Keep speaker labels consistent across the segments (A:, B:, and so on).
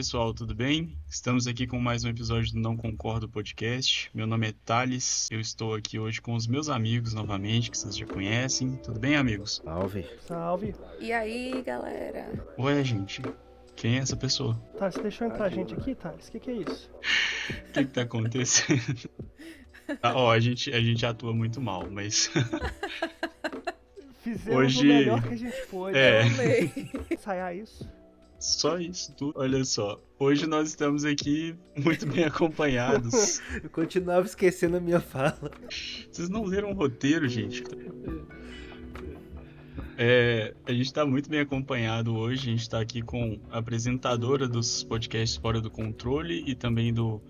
A: pessoal, tudo bem? Estamos aqui com mais um episódio do Não Concordo Podcast. Meu nome é Thales, eu estou aqui hoje com os meus amigos novamente, que vocês já conhecem. Tudo bem, amigos?
B: Salve.
C: Salve.
D: E aí, galera?
A: Ué, gente, quem é essa pessoa?
C: Thales, deixa eu entrar a gente aqui, Thales. O que é isso?
A: O que tá acontecendo? A gente atua muito mal, mas
C: Fizemos
A: Hoje-
C: o melhor que a gente pôde.
A: É.
D: Eu amei.
C: Ensaiar isso.
A: só isso tudo. Olha só, hoje nós estamos aqui muito bem acompanhados.
B: Eu continuava esquecendo a minha fala.
A: Vocês não leram o roteiro, gente? A gente está muito bem acompanhado hoje. A gente está aqui com a apresentadora dos podcasts Fora do Controle e também do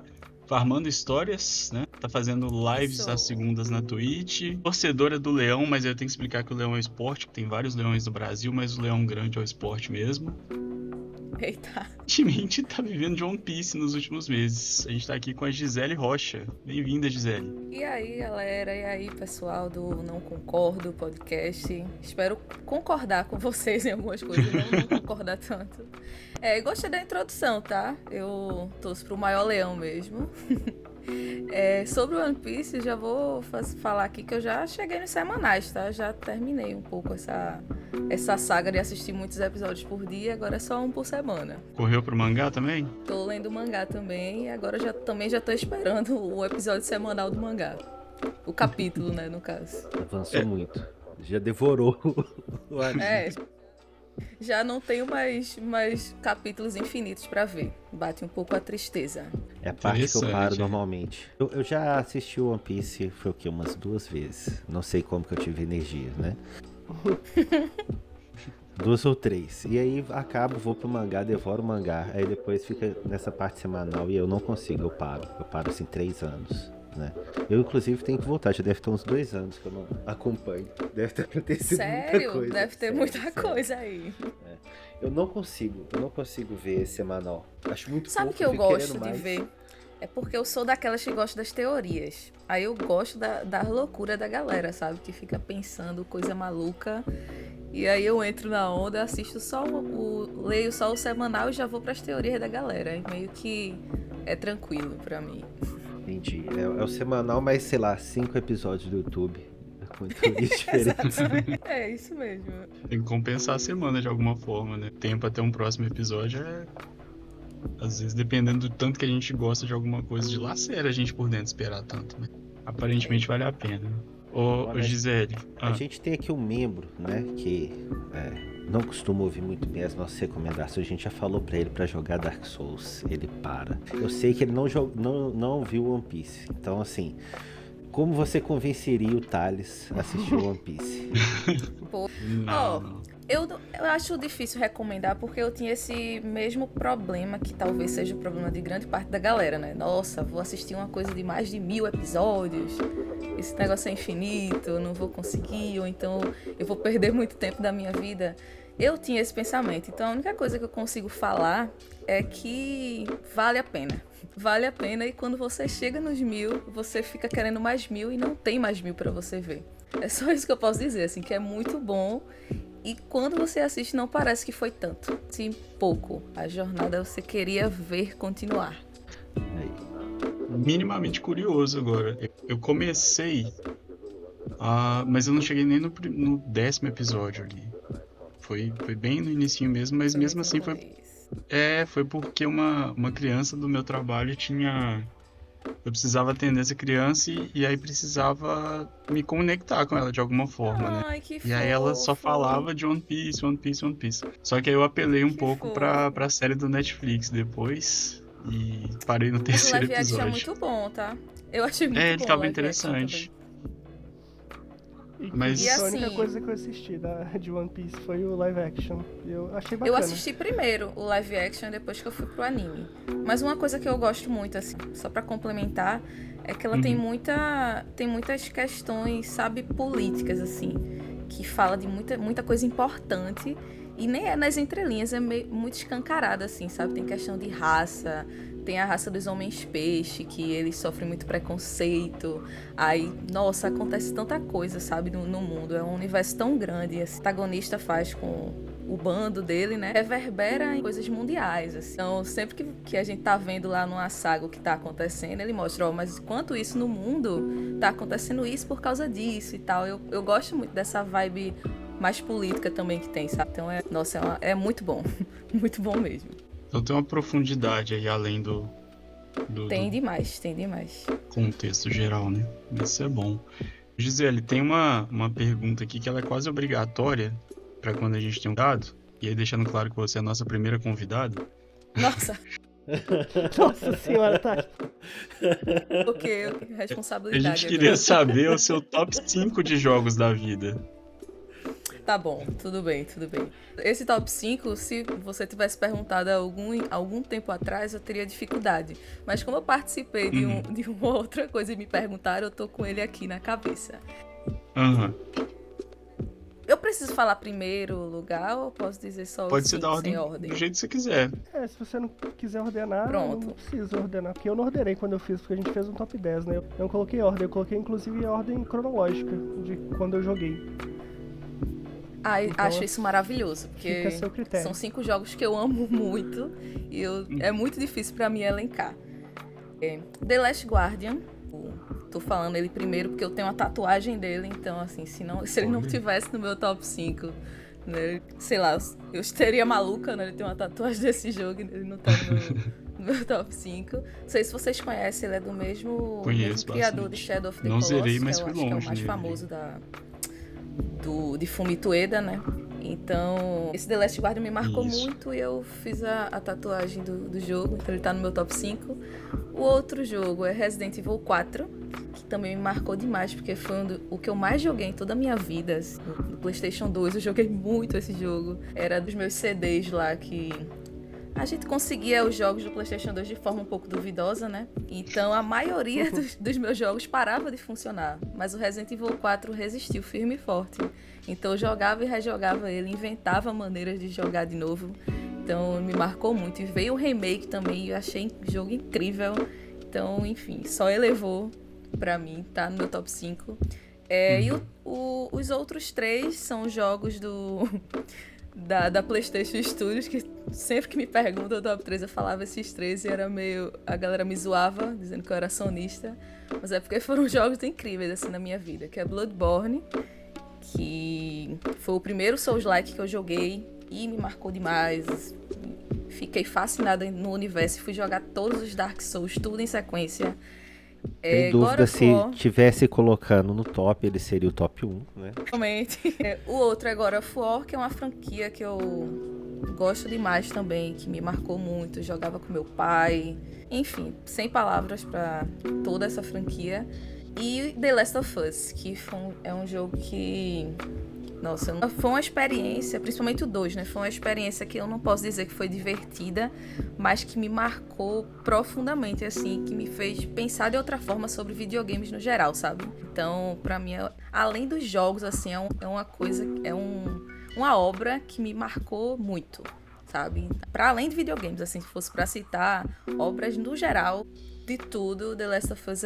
A: Farmando Histórias, né? Tá fazendo lives
D: Isso.
A: às segundas na Twitch. Torcedora do Leão, mas eu tenho que explicar que o Leão é esporte, que tem vários leões no Brasil, mas o Leão grande é o esporte mesmo.
D: Eita.
A: Recentemente tá vivendo de One Piece nos últimos meses. A gente tá aqui com a Gisele Rocha. Bem-vinda, Gisele.
D: E aí, galera? E aí, pessoal do Não Concordo Podcast? Espero concordar com vocês em algumas coisas, não concordar tanto. Gostei da introdução, tá? Eu torço pro maior leão mesmo. Sobre o One Piece, já vou falar aqui que eu já cheguei nos semanais, tá? Já terminei um pouco essa saga de assistir muitos episódios por dia, agora é só um por semana.
A: Correu pro mangá também?
D: Tô lendo mangá também, e agora também já tô esperando o episódio semanal do mangá. O capítulo, né, no caso.
B: Avançou muito. Já devorou o anime.
D: Já não tenho mais capítulos infinitos pra ver. Bate um pouco a tristeza.
B: É a parte que eu paro
A: Interessante,
B: normalmente. Eu já assisti o One Piece, foi o quê? Umas 2 vezes. Não sei como que eu tive energia, né? 2 ou 3. E aí acabo, vou pro mangá, devoro o mangá. Aí depois fica nessa parte semanal e eu não consigo, eu paro. Eu paro assim 3 anos, né? Eu inclusive tenho que voltar, já deve ter uns 2 anos que eu não acompanho. Deve ter acontecido muita
D: Sério?
B: coisa.
D: Deve ter
B: Sério,
D: muita
B: sério.
D: coisa aí.
B: Eu não consigo ver semanal. Acho muito
D: Sabe o
B: fofo,
D: que eu
B: fico
D: gosto
B: querendo
D: de
B: mais.
D: ver? É porque eu sou daquelas que gosta das teorias. Aí eu gosto da loucura da galera, sabe? Que fica pensando coisa maluca. E aí eu entro na onda, assisto só leio só o semanal e já vou pras teorias da galera. E meio que é tranquilo pra mim.
B: Entendi. É o semanal, mas sei lá, 5 episódios do YouTube. Com teorias diferentes.
D: É isso mesmo.
A: Tem que compensar a semana de alguma forma, né? Tempo até um próximo episódio às vezes, dependendo do tanto que a gente gosta de alguma coisa, de lacera a gente por dentro esperar tanto, né? Aparentemente vale a pena. Ô Gisele.
B: A gente tem aqui um membro, né, que não costuma ouvir muito bem as nossas recomendações. A gente já falou pra ele pra jogar Dark Souls, ele para. Eu sei que ele não viu One Piece. Então, assim, como você convenceria o Thales a assistir One Piece?
A: Não.
D: Eu acho difícil recomendar porque eu tinha esse mesmo problema, que talvez seja o problema de grande parte da galera, né? Nossa, vou assistir uma coisa de mais de 1000 episódios, esse negócio é infinito, eu não vou conseguir, ou então eu vou perder muito tempo da minha vida. Eu tinha esse pensamento, então a única coisa que eu consigo falar é que vale a pena. Vale a pena, e quando você chega nos 1000, você fica querendo mais 1000 e não tem mais 1000 pra você ver. É só isso que eu posso dizer, assim, que é muito bom. E quando você assiste, não parece que foi tanto. Sim, pouco. A jornada você queria ver continuar.
A: Minimamente curioso agora. Eu comecei, mas eu não cheguei nem no 10º episódio ali. Foi bem no inicinho mesmo, mas mesmo assim foi porque uma criança do meu trabalho eu precisava atender essa criança e aí precisava me conectar com ela de alguma forma, né?
D: Ai, que fofo.
A: E aí ela só falava de One Piece, One Piece, One Piece. Só que aí eu apelei um
D: Que
A: pouco
D: fofo.
A: pra série do Netflix depois e parei no
D: Mas o
A: terceiro
D: live action é
A: episódio.
D: muito bom, tá? Eu achei muito bom.
A: Ele
D: o
A: tava
D: live action
A: interessante.
C: E
A: Mas-
C: a
D: assim-
C: única coisa que eu assisti de One Piece foi o live action. Eu achei bacana.
D: Eu assisti primeiro o live action depois que eu fui pro anime. Mas uma coisa que eu gosto muito, assim, só pra complementar, é que ela tem muitas questões, sabe, políticas, assim, que fala de muita coisa importante. E nem é nas entrelinhas, é muito escancarada, assim, sabe? Tem questão de raça, tem a raça dos homens peixe, que eles sofrem muito preconceito. Aí, nossa, acontece tanta coisa, sabe, no mundo. É um universo tão grande. Esse protagonista faz com o bando dele, né, reverbera em coisas mundiais, assim. Então, sempre que a gente tá vendo lá numa saga o que tá acontecendo, ele mostra, ó, mas enquanto isso no mundo, tá acontecendo isso por causa disso e tal. Eu gosto muito dessa vibe mais política também que tem, sabe? Então, é muito bom. Muito bom mesmo.
A: Então tem uma profundidade aí além
D: Tem demais.
A: contexto geral, né? Isso é bom. Gisele, tem uma pergunta aqui que ela é quase obrigatória para quando a gente tem um dado, e aí deixando claro que você é a nossa primeira convidada.
D: Nossa,
C: Nossa senhora, tá.
D: ok,
A: A
D: responsabilidade
A: gente queria
D: agora.
A: saber o seu top 5 de jogos da vida.
D: Tá bom, tudo bem. Esse top 5, se você tivesse perguntado algum tempo atrás, eu teria dificuldade. Mas como eu participei de uma outra coisa e me perguntaram, eu tô com ele aqui na cabeça.
A: Aham.
D: Eu preciso falar primeiro lugar ou eu posso dizer só
A: Pode
D: os
A: ser
D: 5
A: da ordem,
D: sem ordem?
A: do jeito que você quiser.
C: Se você não quiser ordenar,
D: Pronto.
C: não precisa ordenar. Porque eu não ordenei quando eu fiz, porque a gente fez um top 10, né? Eu não coloquei ordem, eu coloquei inclusive a ordem cronológica de quando eu joguei. Então,
D: Acho isso maravilhoso, porque
C: fica a seu critério.
D: são 5 jogos que eu amo muito e é muito difícil pra mim elencar. The Last Guardian, tô falando ele primeiro porque eu tenho uma tatuagem dele, então assim, se ele não tivesse no meu top 5, né, sei lá, eu estaria maluca, né, ele tem uma tatuagem desse jogo e ele não tá no meu top 5. Não sei se vocês conhecem, ele é do mesmo criador de Shadow of the
A: Não
D: Colossus,
A: zerei, mas
D: que eu
A: fui
D: acho que é o
A: longe
D: mais
A: nele.
D: famoso de Fumito Ueda, né? Então, esse The Last Guardian me marcou
A: Isso.
D: muito e eu fiz a tatuagem do jogo, então ele tá no meu top 5. O outro jogo é Resident Evil 4, que também me marcou demais, porque foi o que eu mais joguei em toda a minha vida. Assim, no PlayStation 2 eu joguei muito esse jogo. Era dos meus CDs lá que a gente conseguia os jogos do PlayStation 2 de forma um pouco duvidosa, né? Então a maioria dos meus jogos parava de funcionar, mas o Resident Evil 4 resistiu firme e forte. Então eu jogava e rejogava ele, inventava maneiras de jogar de novo. Então me marcou muito. E veio o remake também, eu achei o jogo incrível. Então, enfim, só elevou pra mim, tá no meu top 5. E os outros 3 são jogos da PlayStation Studios, que sempre que me perguntam o top 3 eu falava esses 3 e era meio... A galera me zoava, dizendo que eu era sonista. Mas é porque foram jogos incríveis, assim, na minha vida. Que é Bloodborne, que foi o primeiro Souls-like que eu joguei e me marcou demais. Fiquei fascinada no universo e fui jogar todos os Dark Souls, tudo em sequência.
B: Sem dúvida, se tivesse colocando no top, ele seria o top 1, né?
D: Realmente. O outro é God of War, que é uma franquia que eu gosto demais também, que me marcou muito. Eu jogava com meu pai. Enfim, sem palavras pra toda essa franquia. E The Last of Us, que é um jogo que... Nossa, foi uma experiência, principalmente o 2, né? Foi uma experiência que eu não posso dizer que foi divertida, mas que me marcou profundamente, assim, que me fez pensar de outra forma sobre videogames no geral, sabe? Então, pra mim, além dos jogos, assim, é uma coisa, uma obra que me marcou muito, sabe? Pra além de videogames, assim, se fosse pra citar obras no geral, de tudo, The Last of Us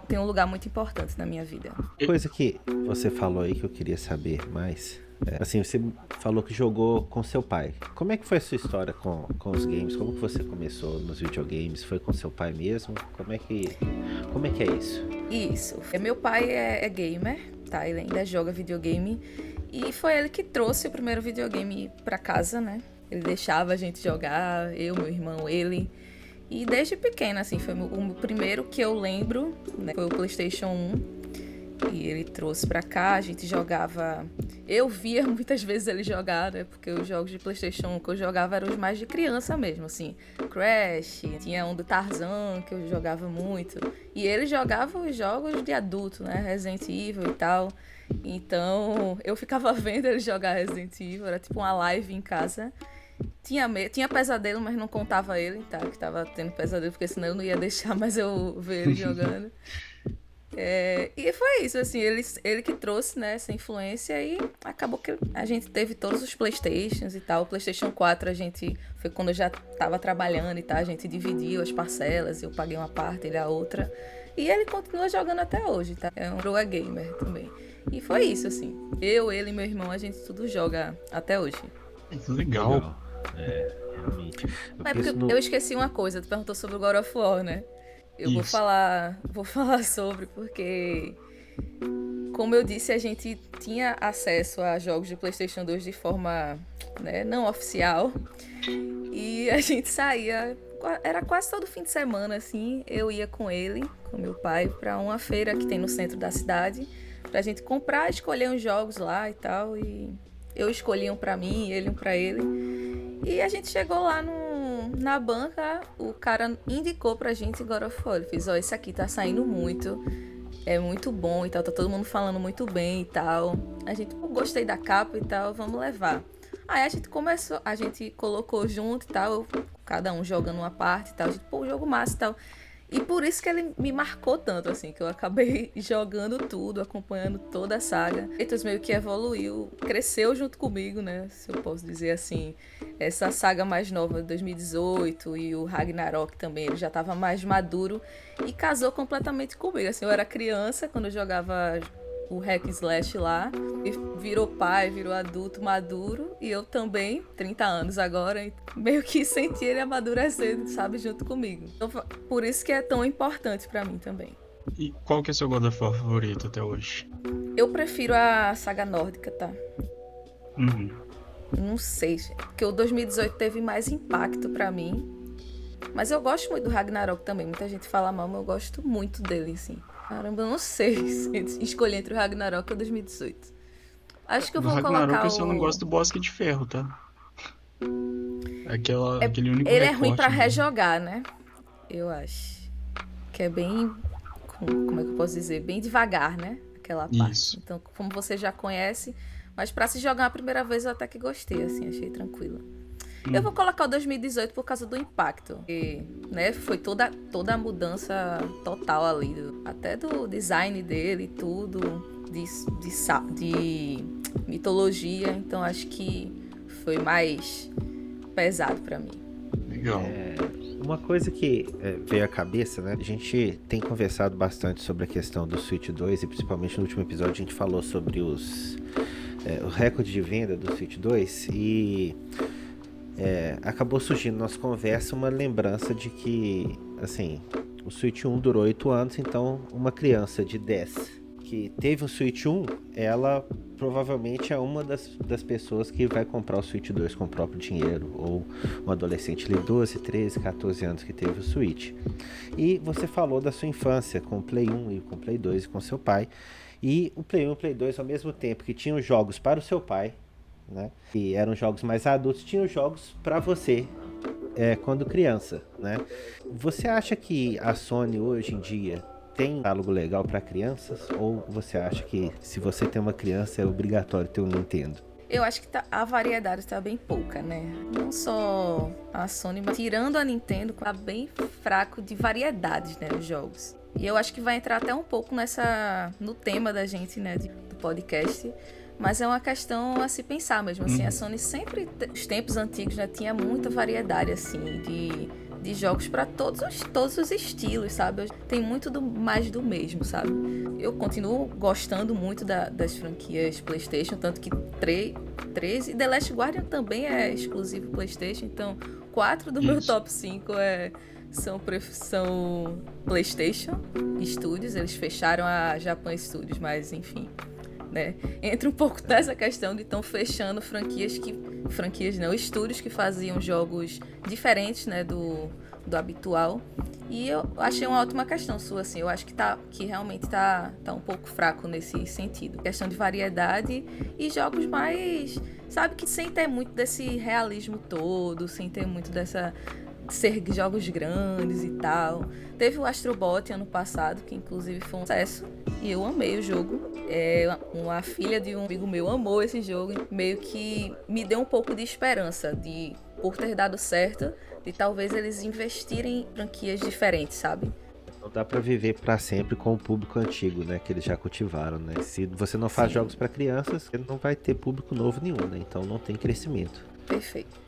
D: tem um lugar muito importante na minha vida.
B: Coisa que você falou aí que eu queria saber mais. Assim, você falou que jogou com seu pai. Como é que foi a sua história com os games? Como que você começou nos videogames? Foi com seu pai mesmo? Como é que é isso?
D: Isso. Meu pai é gamer, tá? Ele ainda joga videogame. E foi ele que trouxe o primeiro videogame pra casa, né? Ele deixava a gente jogar, eu, meu irmão, ele... E desde pequena, assim, foi o primeiro que eu lembro, né? Foi o PlayStation 1. E ele trouxe pra cá, a gente jogava... Eu via muitas vezes ele jogar, né? Porque os jogos de PlayStation 1 que eu jogava eram os mais de criança mesmo, assim. Crash, tinha um do Tarzan que eu jogava muito. E ele jogava os jogos de adulto, né? Resident Evil e tal. Então, eu ficava vendo ele jogar Resident Evil, era tipo uma live em casa. Tinha pesadelo, mas não contava ele, tá? Que tava tendo pesadelo, porque senão eu não ia deixar mais eu ver ele jogando. E foi isso, assim, ele que trouxe, né, essa influência e acabou que a gente teve todos os Playstations e tal. O PlayStation 4 foi quando eu já tava trabalhando e tal, a gente dividiu as parcelas, eu paguei uma parte, ele a outra. E ele continua jogando até hoje, tá? É um Coroa Gamer também. E foi isso, assim. Eu, ele e meu irmão, a gente tudo joga até hoje.
A: Que legal.
B: Realmente.
D: É porque eu esqueci uma coisa, tu perguntou sobre o God of War, né? Eu vou falar sobre, porque, como eu disse, a gente tinha acesso a jogos de PlayStation 2 de forma, né, não oficial. E a gente saía, era quase todo fim de semana, assim, eu ia com ele, com meu pai, pra uma feira que tem no centro da cidade, pra gente comprar, escolher uns jogos lá e tal, e eu escolhi um pra mim, ele um pra ele. E a gente chegou lá na banca, o cara indicou pra gente God of War. Ele fez, esse aqui tá saindo muito, é muito bom e tal, tá todo mundo falando muito bem e tal. A gente, gostei da capa e tal, vamos levar. Aí a gente colocou junto e tal, cada um jogando uma parte e tal. A gente, jogo massa e tal. E por isso que ele me marcou tanto, assim, que eu acabei jogando tudo, acompanhando toda a saga. Kratos meio que evoluiu, cresceu junto comigo, né, se eu posso dizer assim. Essa saga mais nova de 2018 e o Ragnarok também, ele já tava mais maduro e casou completamente comigo. Assim, eu era criança quando eu jogava o hack and slash lá, e virou pai, virou adulto maduro, e eu também, 30 anos agora, meio que senti ele amadurecendo, sabe, junto comigo. Então, por isso que é tão importante pra mim também.
A: E qual que é seu God of War favorito até hoje?
D: Eu prefiro a saga nórdica, tá? Não sei, porque o 2018 teve mais impacto pra mim, mas eu gosto muito do Ragnarok também. Muita gente fala mal, mas eu gosto muito dele, assim. Caramba, eu não sei se escolher entre o Ragnarok e o 2018. Acho que eu vou
A: Ragnarok,
D: colocar
A: eu só não gosto do Bosque de Ferro, tá? Aquele único
D: ele é
A: recorte,
D: ruim pra
A: né?
D: rejogar, né? Eu acho. Que é bem... Como é que eu posso dizer? Bem devagar, né? Aquela parte.
A: Isso.
D: Então, como você já conhece... Mas pra se jogar a primeira vez, eu até que gostei, assim. Achei tranquilo. Eu vou colocar o 2018 por causa do impacto. E, né, foi toda a mudança total ali. Até do design dele, tudo. De mitologia. Então acho que foi mais pesado pra mim.
A: Legal.
B: Uma coisa que veio à cabeça, né? A gente tem conversado bastante sobre a questão do Switch 2 e principalmente no último episódio a gente falou sobre o recorde de venda do Switch 2 e acabou surgindo na nossa conversa uma lembrança de que, assim, o Switch 1 durou 8 anos, então uma criança de 10 que teve um Switch 1, ela provavelmente é uma das pessoas que vai comprar o Switch 2 com o próprio dinheiro, ou um adolescente de 12, 13, 14 anos que teve o Switch. E você falou da sua infância com o Play 1 e com o Play 2 e com seu pai, e o Play 1 e o Play 2 ao mesmo tempo que tinham jogos para o seu pai, né, e eram jogos mais adultos, tinham jogos para você quando criança, né? Você acha que a Sony hoje em dia tem um catálogo legal para crianças? Ou você acha que se você tem uma criança é obrigatório ter um Nintendo?
D: Eu acho que a variedade está bem pouca, né? Não só a Sony, mas tirando a Nintendo, tá bem fraco de variedades, né, nos jogos. E eu acho que vai entrar até um pouco no tema da gente, né, do podcast. Mas é uma questão a se pensar mesmo, assim. A Sony sempre, nos tempos antigos, né, tinha muita variedade, assim, de jogos para todos os estilos, sabe? Tem muito mais do mesmo, sabe? Eu continuo gostando muito das franquias PlayStation, tanto que 3 e The Last Guardian também é exclusivo PlayStation, então 4 do meu top 5 são PlayStation Studios, eles fecharam a Japan Studios, mas enfim, né? Entra um pouco dessa questão de estão fechando estúdios que faziam jogos diferentes, né, do habitual. E eu achei uma ótima questão sua, assim. Eu acho que realmente tá um pouco fraco nesse sentido. Questão de variedade e jogos mais, sabe, que sem ter muito desse realismo todo, sem ter muito dessa ser jogos grandes e tal. Teve o Astro Bot ano passado, que inclusive foi um sucesso, e eu amei o jogo. Uma filha de um amigo meu amou esse jogo, meio que me deu um pouco de esperança por ter dado certo, de talvez eles investirem em franquias diferentes, sabe?
B: Não dá pra viver pra sempre com o público antigo, né, que eles já cultivaram, né? Se você não faz jogos pra crianças, ele não vai ter público novo nenhum, né? Então não tem crescimento.
D: Perfeito.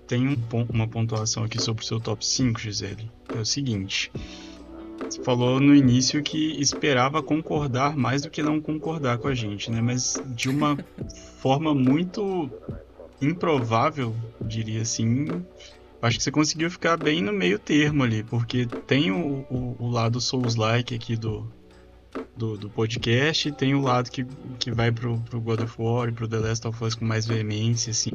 A: Tem uma pontuação aqui sobre o seu top 5, Gisele. É o seguinte: Você falou no início que esperava concordar mais do que não concordar com a gente, né? Mas de uma forma muito improvável, diria assim. Acho que você conseguiu ficar bem no meio termo ali, porque tem o lado Souls-like aqui do podcast, e tem o lado que vai pro God of War e pro The Last of Us com mais veemência, assim.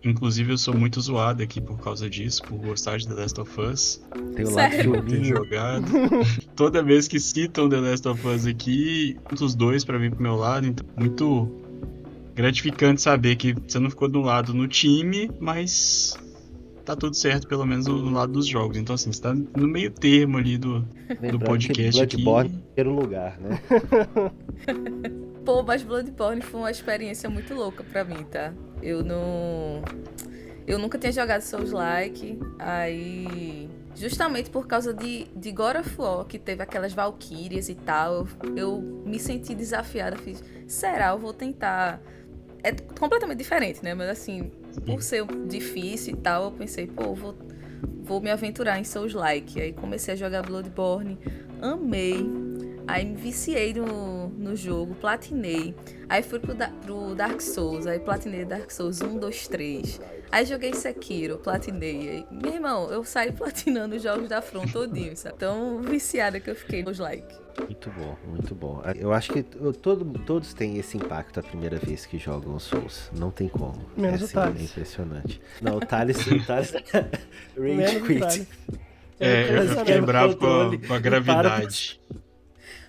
A: Inclusive eu sou muito zoado aqui por causa disso, por gostar de The Last of Us,
B: Tem o lado
D: Sério?
A: por ter
B: Juninho.
A: jogado. Toda vez que citam The Last of Us aqui, os dois pra vir pro meu lado, então muito gratificante saber que você não ficou do lado no time, mas tá tudo certo, pelo menos no lado dos jogos. Então, assim, você tá no meio termo ali do
B: Lembrando
A: podcast
B: que Bloodborne é
A: aqui.
B: o primeiro lugar, né?
D: Pô, mas Bloodborne foi uma experiência muito louca pra mim, tá? Eu nunca tinha jogado Souls-like, aí... Justamente por causa de God of War, que teve aquelas valquírias e tal, eu me senti desafiada, fiz, será? Eu vou tentar... É completamente diferente, né? Mas assim, por ser difícil e tal, eu pensei, pô, vou me aventurar em Souls-like. Aí comecei a jogar Bloodborne, amei. Aí me viciei no jogo, platinei. Aí fui pro Dark Souls, aí platinei Dark Souls 1, 2, 3. Aí joguei Sekiro, platinei. Aí, meu irmão, eu saí platinando os jogos da From todinho, sabe? Tão viciada que eu fiquei nos like.
B: Muito bom, muito bom. Eu acho que todos têm esse impacto a primeira vez que jogam o Souls. Não tem como.
C: Menos o
B: assim,
C: Thales.
B: É impressionante. Não, o Thales
C: Menos
B: Rage
C: o
B: quit.
C: Thales.
A: Eu fiquei bravo com
B: controle
A: a
B: e
A: gravidade.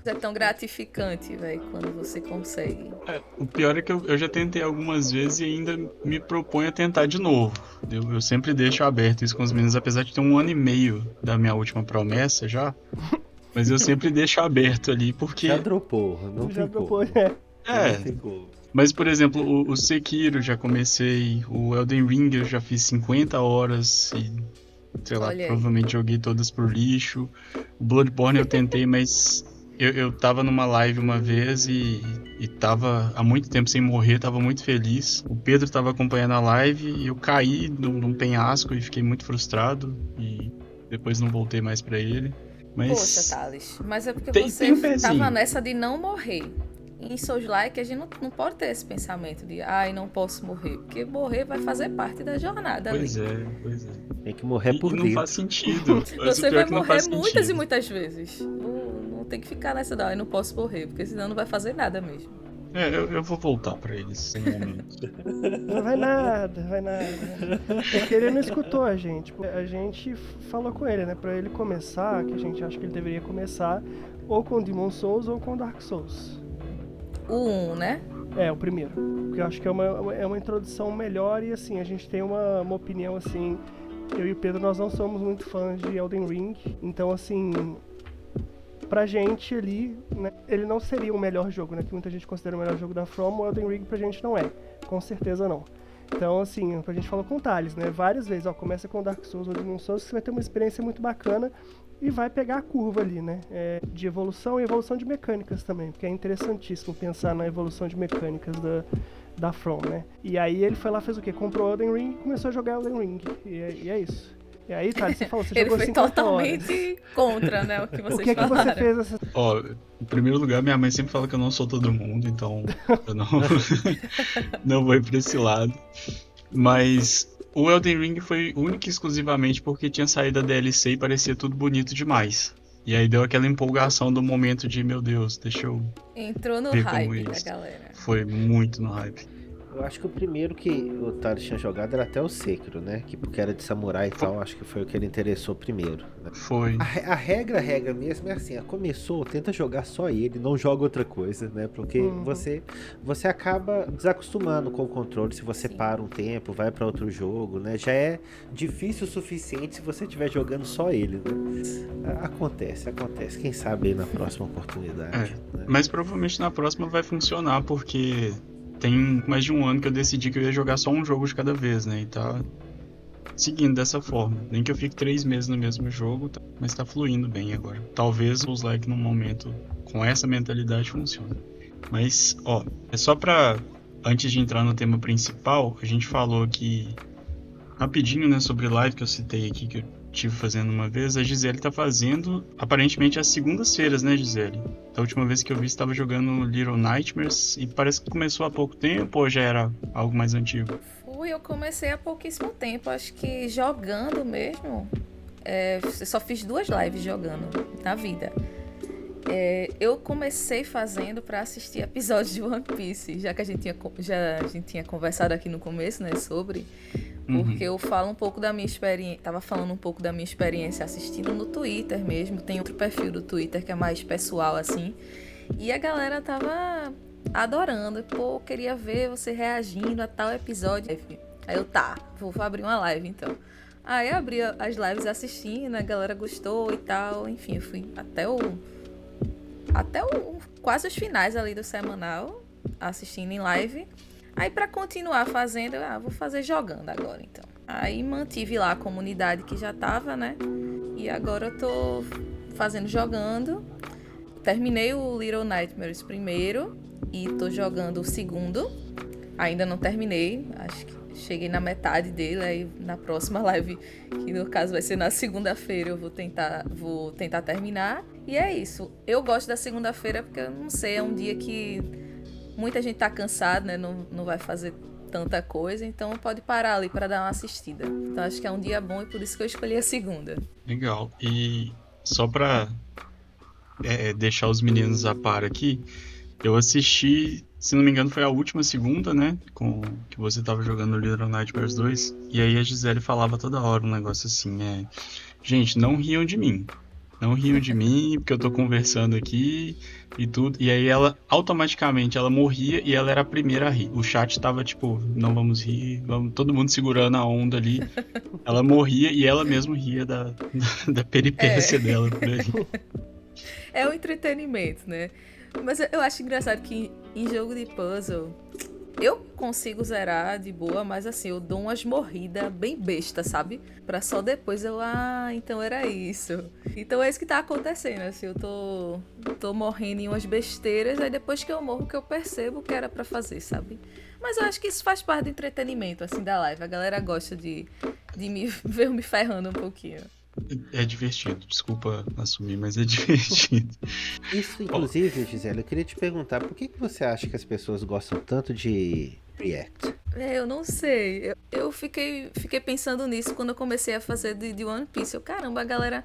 D: É tão gratificante, velho, quando você consegue.
A: O pior é que eu já tentei algumas vezes e ainda me proponho a tentar de novo. Eu sempre deixo aberto isso com os meninos, apesar de ter 1 ano e meio da minha última promessa já. Mas eu sempre deixo aberto ali, porque...
B: Já dropou, não
C: Já
B: tem
C: dropou,
B: como.
A: É,
B: Não tem como.
A: mas por exemplo, o Sekiro já comecei, o Elden Ring eu já fiz 50 horas e... Sei lá,
D: Olha aí.
A: provavelmente joguei todas por lixo. O Bloodborne eu tentei, mas... Eu tava numa live uma vez e tava há muito tempo sem morrer, tava muito feliz. O Pedro tava acompanhando a live e eu caí num penhasco e fiquei muito frustrado. E depois não voltei mais pra ele. Mas
D: Poxa, Thales, mas é porque
A: tem
D: você
A: um pezinho.
D: tava nessa de não morrer. Em Souls-like, a gente não pode ter esse pensamento de, ai, não posso morrer. Porque morrer vai fazer parte da jornada
A: Pois
D: ali.
A: pois é.
B: Tem que morrer por
A: E não
B: dentro.
A: faz sentido. Mas o
D: Você
A: pior
D: vai
A: é que não
D: morrer
A: faz
D: muitas
A: sentido.
D: e muitas vezes. Não tem que ficar nessa da, ai, não posso morrer. Porque senão não vai fazer nada mesmo.
A: Eu vou voltar pra eles em um momento.
C: Não vai nada, vai nada. Porque ele não escutou a gente. A gente falou com ele, né? Pra ele começar, que a gente acha que ele deveria começar ou com Demon Souls ou com Dark Souls.
D: O 1, né?
C: É, o primeiro. Porque eu acho que é uma introdução melhor e assim, a gente tem uma opinião assim. Eu e o Pedro, nós não somos muito fãs de Elden Ring. Então, assim, pra gente ali, né, ele não seria o melhor jogo, né? Que muita gente considera o melhor jogo da From, o Elden Ring pra gente não é. Com certeza não. Então, assim, a gente falou com o Thales, né? Várias vezes, ó, começa com Dark Souls ou Demon Souls, você vai ter uma experiência muito bacana e vai pegar a curva ali, né? De evolução e evolução de mecânicas também, porque é interessantíssimo pensar na evolução de mecânicas da From, né? E aí ele foi lá, fez o quê? Comprou o Elden Ring e começou a jogar Elden Ring. E é isso. E aí, Thales, você falou, você
D: Ele
C: jogou
D: foi
C: 50 horas.
D: totalmente contra, né, o que
C: O
D: vocês
C: que é que
D: falaram.
C: você fez essa...
A: Ó, em primeiro lugar, minha mãe sempre fala que eu não sou todo mundo, então eu não vou ir pra esse lado. Mas o Elden Ring foi único e exclusivamente porque tinha saído a DLC e parecia tudo bonito demais. E aí deu aquela empolgação do momento de, meu Deus, deixa eu...
D: Entrou no
A: Ver como
D: hype da
A: isso.
D: galera.
A: Foi muito no hype.
B: Eu acho que o primeiro que o Thales tinha jogado era até o Sekiro, né? Porque era de samurai e tal, acho que foi o que ele interessou primeiro. Né?
A: Foi.
B: A regra mesmo é assim, começou, tenta jogar só ele, não joga outra coisa, né? Porque você acaba desacostumando com o controle se você
D: Sim.
B: para um tempo, vai pra outro jogo, né? Já é difícil o suficiente se você estiver jogando só ele, né? Acontece. Quem sabe aí na próxima oportunidade. Né?
A: Mas provavelmente na próxima vai funcionar, porque tem mais de 1 ano que eu decidi que eu ia jogar só um jogo de cada vez, né? E tá seguindo dessa forma. Nem que eu fique 3 meses no mesmo jogo, mas tá fluindo bem agora. Talvez os like num momento com essa mentalidade funcione. Mas, ó, é só pra... Antes de entrar no tema principal, a gente falou aqui rapidinho, né, sobre live que eu citei aqui, que tive fazendo uma vez, a Gisele tá fazendo, aparentemente, às segundas-feiras, né, Gisele? Da última vez que eu vi, você estava jogando Little Nightmares e parece que começou há pouco tempo ou já era algo mais antigo?
D: Eu comecei há pouquíssimo tempo, acho que jogando mesmo. Eu só fiz 2 lives jogando na vida. Eu comecei fazendo pra assistir episódios de One Piece, já que a gente tinha conversado aqui no começo, né, sobre... Porque eu falo um pouco da minha experiência. Tava falando um pouco da minha experiência assistindo no Twitter mesmo. Tem outro perfil do Twitter que é mais pessoal, assim. E a galera tava adorando. Pô, eu queria ver você reagindo a tal episódio. Aí eu, vou abrir uma live então. Aí abri as lives assistindo, a galera gostou e tal. Enfim, eu fui até quase os finais ali do semanal, assistindo em live. Aí pra continuar fazendo, vou fazer jogando agora então. Aí mantive lá a comunidade que já tava, né? E agora eu tô fazendo jogando. Terminei o Little Nightmares primeiro e tô jogando o segundo. Ainda não terminei, acho que cheguei na metade dele. Aí na próxima live, que no caso vai ser na segunda-feira, eu vou tentar terminar. E é isso. Eu gosto da segunda-feira porque eu não sei, é um dia que muita gente tá cansada, né? Não vai fazer tanta coisa, então pode parar ali para dar uma assistida. Então acho que é um dia bom e por isso que eu escolhi a segunda.
A: Legal. E só pra deixar os meninos a par aqui, eu assisti, se não me engano, foi a última segunda, né? Que você tava jogando Little Nightmares 2. E aí a Gisele falava toda hora um negócio assim, gente, não riam de mim. Não riam de mim, porque eu tô conversando aqui e tudo. E aí ela, automaticamente, ela morria e ela era a primeira a rir. O chat tava tipo, não vamos rir, todo mundo segurando a onda ali. Ela morria e ela mesma ria da peripécia dela por aí.
D: É um entretenimento, né? Mas eu acho engraçado que em jogo de puzzle eu consigo zerar de boa, mas assim, eu dou umas morridas bem bestas, sabe? Pra só depois então era isso. Então é isso que tá acontecendo, assim, eu tô morrendo em umas besteiras, aí depois que eu morro que eu percebo o que era pra fazer, sabe? Mas eu acho que isso faz parte do entretenimento, assim, da live. A galera gosta de me ver me ferrando um pouquinho.
A: É divertido, desculpa assumir, mas é divertido.
B: Isso, inclusive, Gisele, eu queria te perguntar, por que você acha que as pessoas gostam tanto de React?
D: Eu não sei. Eu fiquei pensando nisso quando eu comecei a fazer de One Piece. Caramba, a galera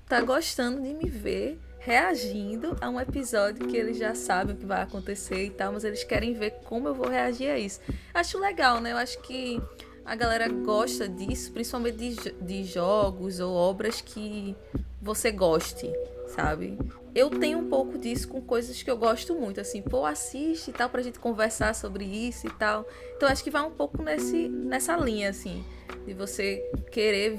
D: tá gostando de me ver reagindo a um episódio que eles já sabem o que vai acontecer e tal, mas eles querem ver como eu vou reagir a isso. Acho legal, né? Eu acho que a galera gosta disso, principalmente de jogos ou obras que você goste, sabe? Eu tenho um pouco disso com coisas que eu gosto muito, assim, assiste e tal, pra gente conversar sobre isso e tal. Então acho que vai um pouco nessa linha, assim, de você querer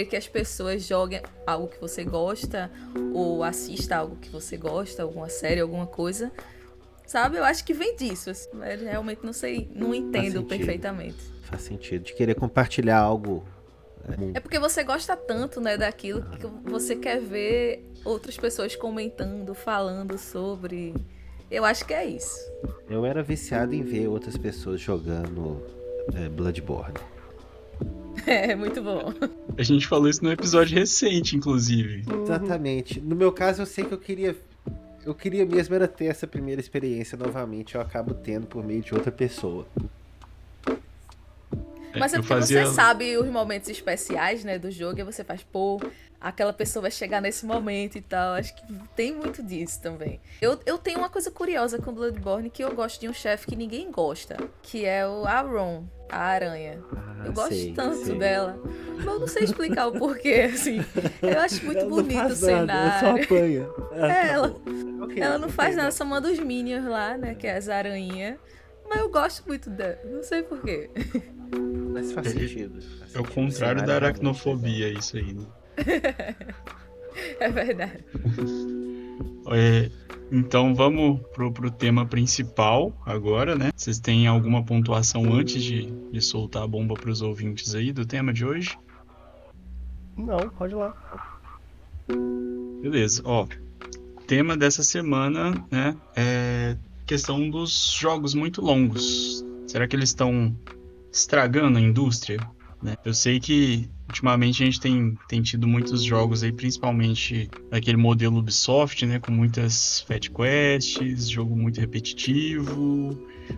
D: que as pessoas joguem algo que você gosta ou assista algo que você gosta, alguma série, alguma coisa, sabe? Eu acho que vem disso, assim, mas realmente não sei, não entendo perfeitamente.
B: Faz sentido, de querer compartilhar algo.
D: É porque você gosta tanto, né, daquilo que você quer ver outras pessoas comentando, falando sobre. Eu acho que é isso.
B: Eu era viciado em ver outras pessoas jogando Bloodborne.
D: É, muito bom.
A: A gente falou isso no episódio recente, inclusive.
B: Exatamente. No meu caso, eu sei que eu queria mesmo era ter essa primeira experiência novamente. Eu acabo tendo por meio de outra pessoa.
D: Mas é porque você sabe os momentos especiais, né, do jogo, e você faz, aquela pessoa vai chegar nesse momento e tal. Acho que tem muito disso também. Eu tenho uma coisa curiosa com Bloodborne, que eu gosto de um chefe que ninguém gosta, que é o Auron, a aranha. Eu gosto tanto dela. Mas eu não sei explicar o porquê, assim. Eu acho muito bonito o cenário.
B: Ela só apanha.
D: Ela não faz nada, só manda os minions lá, né, que é as aranhas. Mas eu gosto muito dela, não sei porquê.
B: Mas faz sentido.
A: É o contrário da aracnofobia, isso aí, né?
D: É verdade.
A: Então vamos pro tema principal agora, né? Vocês têm alguma pontuação antes de soltar a bomba pros ouvintes aí do tema de hoje?
C: Não, pode ir lá.
A: Beleza, tema dessa semana, né, é questão dos jogos muito longos. Será que eles estão estragando a indústria? né? Eu sei que ultimamente a gente tem tido muitos jogos aí, principalmente aquele modelo Ubisoft, né? Com muitas Fat Quests, jogo muito repetitivo,